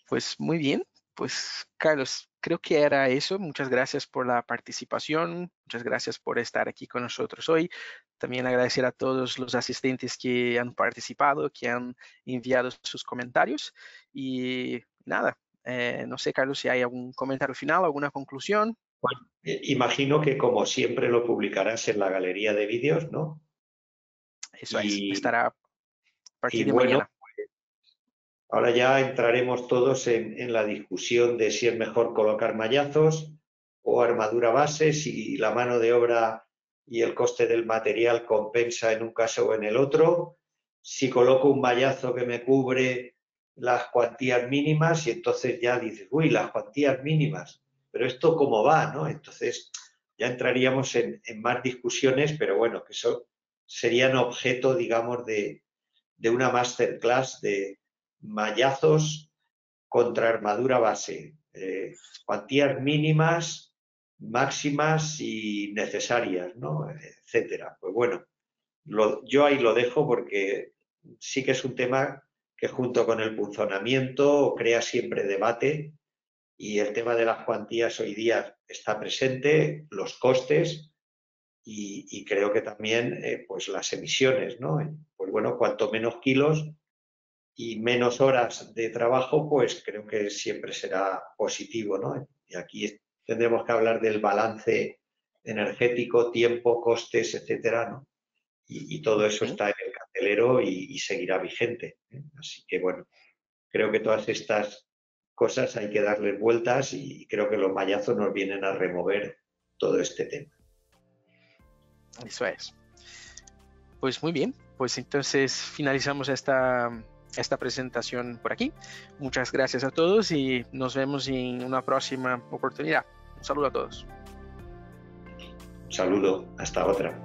Pues muy bien, pues Carlos, creo que era eso. Muchas gracias por la participación, muchas gracias por estar aquí con nosotros hoy. También agradecer a todos los asistentes que han participado, que han enviado sus comentarios. Y nada, no sé, Carlos, si hay algún comentario final, alguna conclusión. Bueno, imagino que como siempre lo publicarás en la galería de vídeos, ¿no? Eso estará a partir de bueno, mañana. Ahora ya entraremos todos en la discusión de si es mejor colocar mallazos o armadura base, si la mano de obra y el coste del material compensa en un caso o en el otro, si coloco un mallazo que me cubre las cuantías mínimas y entonces ya dices, uy, las cuantías mínimas, pero esto cómo va, ¿no? Entonces ya entraríamos en más discusiones, pero bueno, que eso serían objeto, digamos, de una masterclass de mallazos contra armadura base, cuantías mínimas, máximas y necesarias, ¿no? Etcétera. Pues bueno, yo ahí lo dejo porque sí que es un tema que junto con el punzonamiento crea siempre debate y el tema de las cuantías hoy día está presente, los costes y creo que también pues las emisiones, ¿no? Pues bueno, cuanto menos kilos y menos horas de trabajo, pues creo que siempre será positivo, ¿no? Y aquí tendremos que hablar del balance energético, tiempo, costes, etcétera, ¿no? Y todo eso está en el candelero y seguirá vigente, ¿eh? Así que, bueno, creo que todas estas cosas hay que darles vueltas y creo que los mallazos nos vienen a remover todo este tema. Eso es. Pues muy bien, pues entonces finalizamos esta presentación por aquí. Muchas gracias a todos y nos vemos en una próxima oportunidad. Un saludo a todos. Un saludo, hasta otra.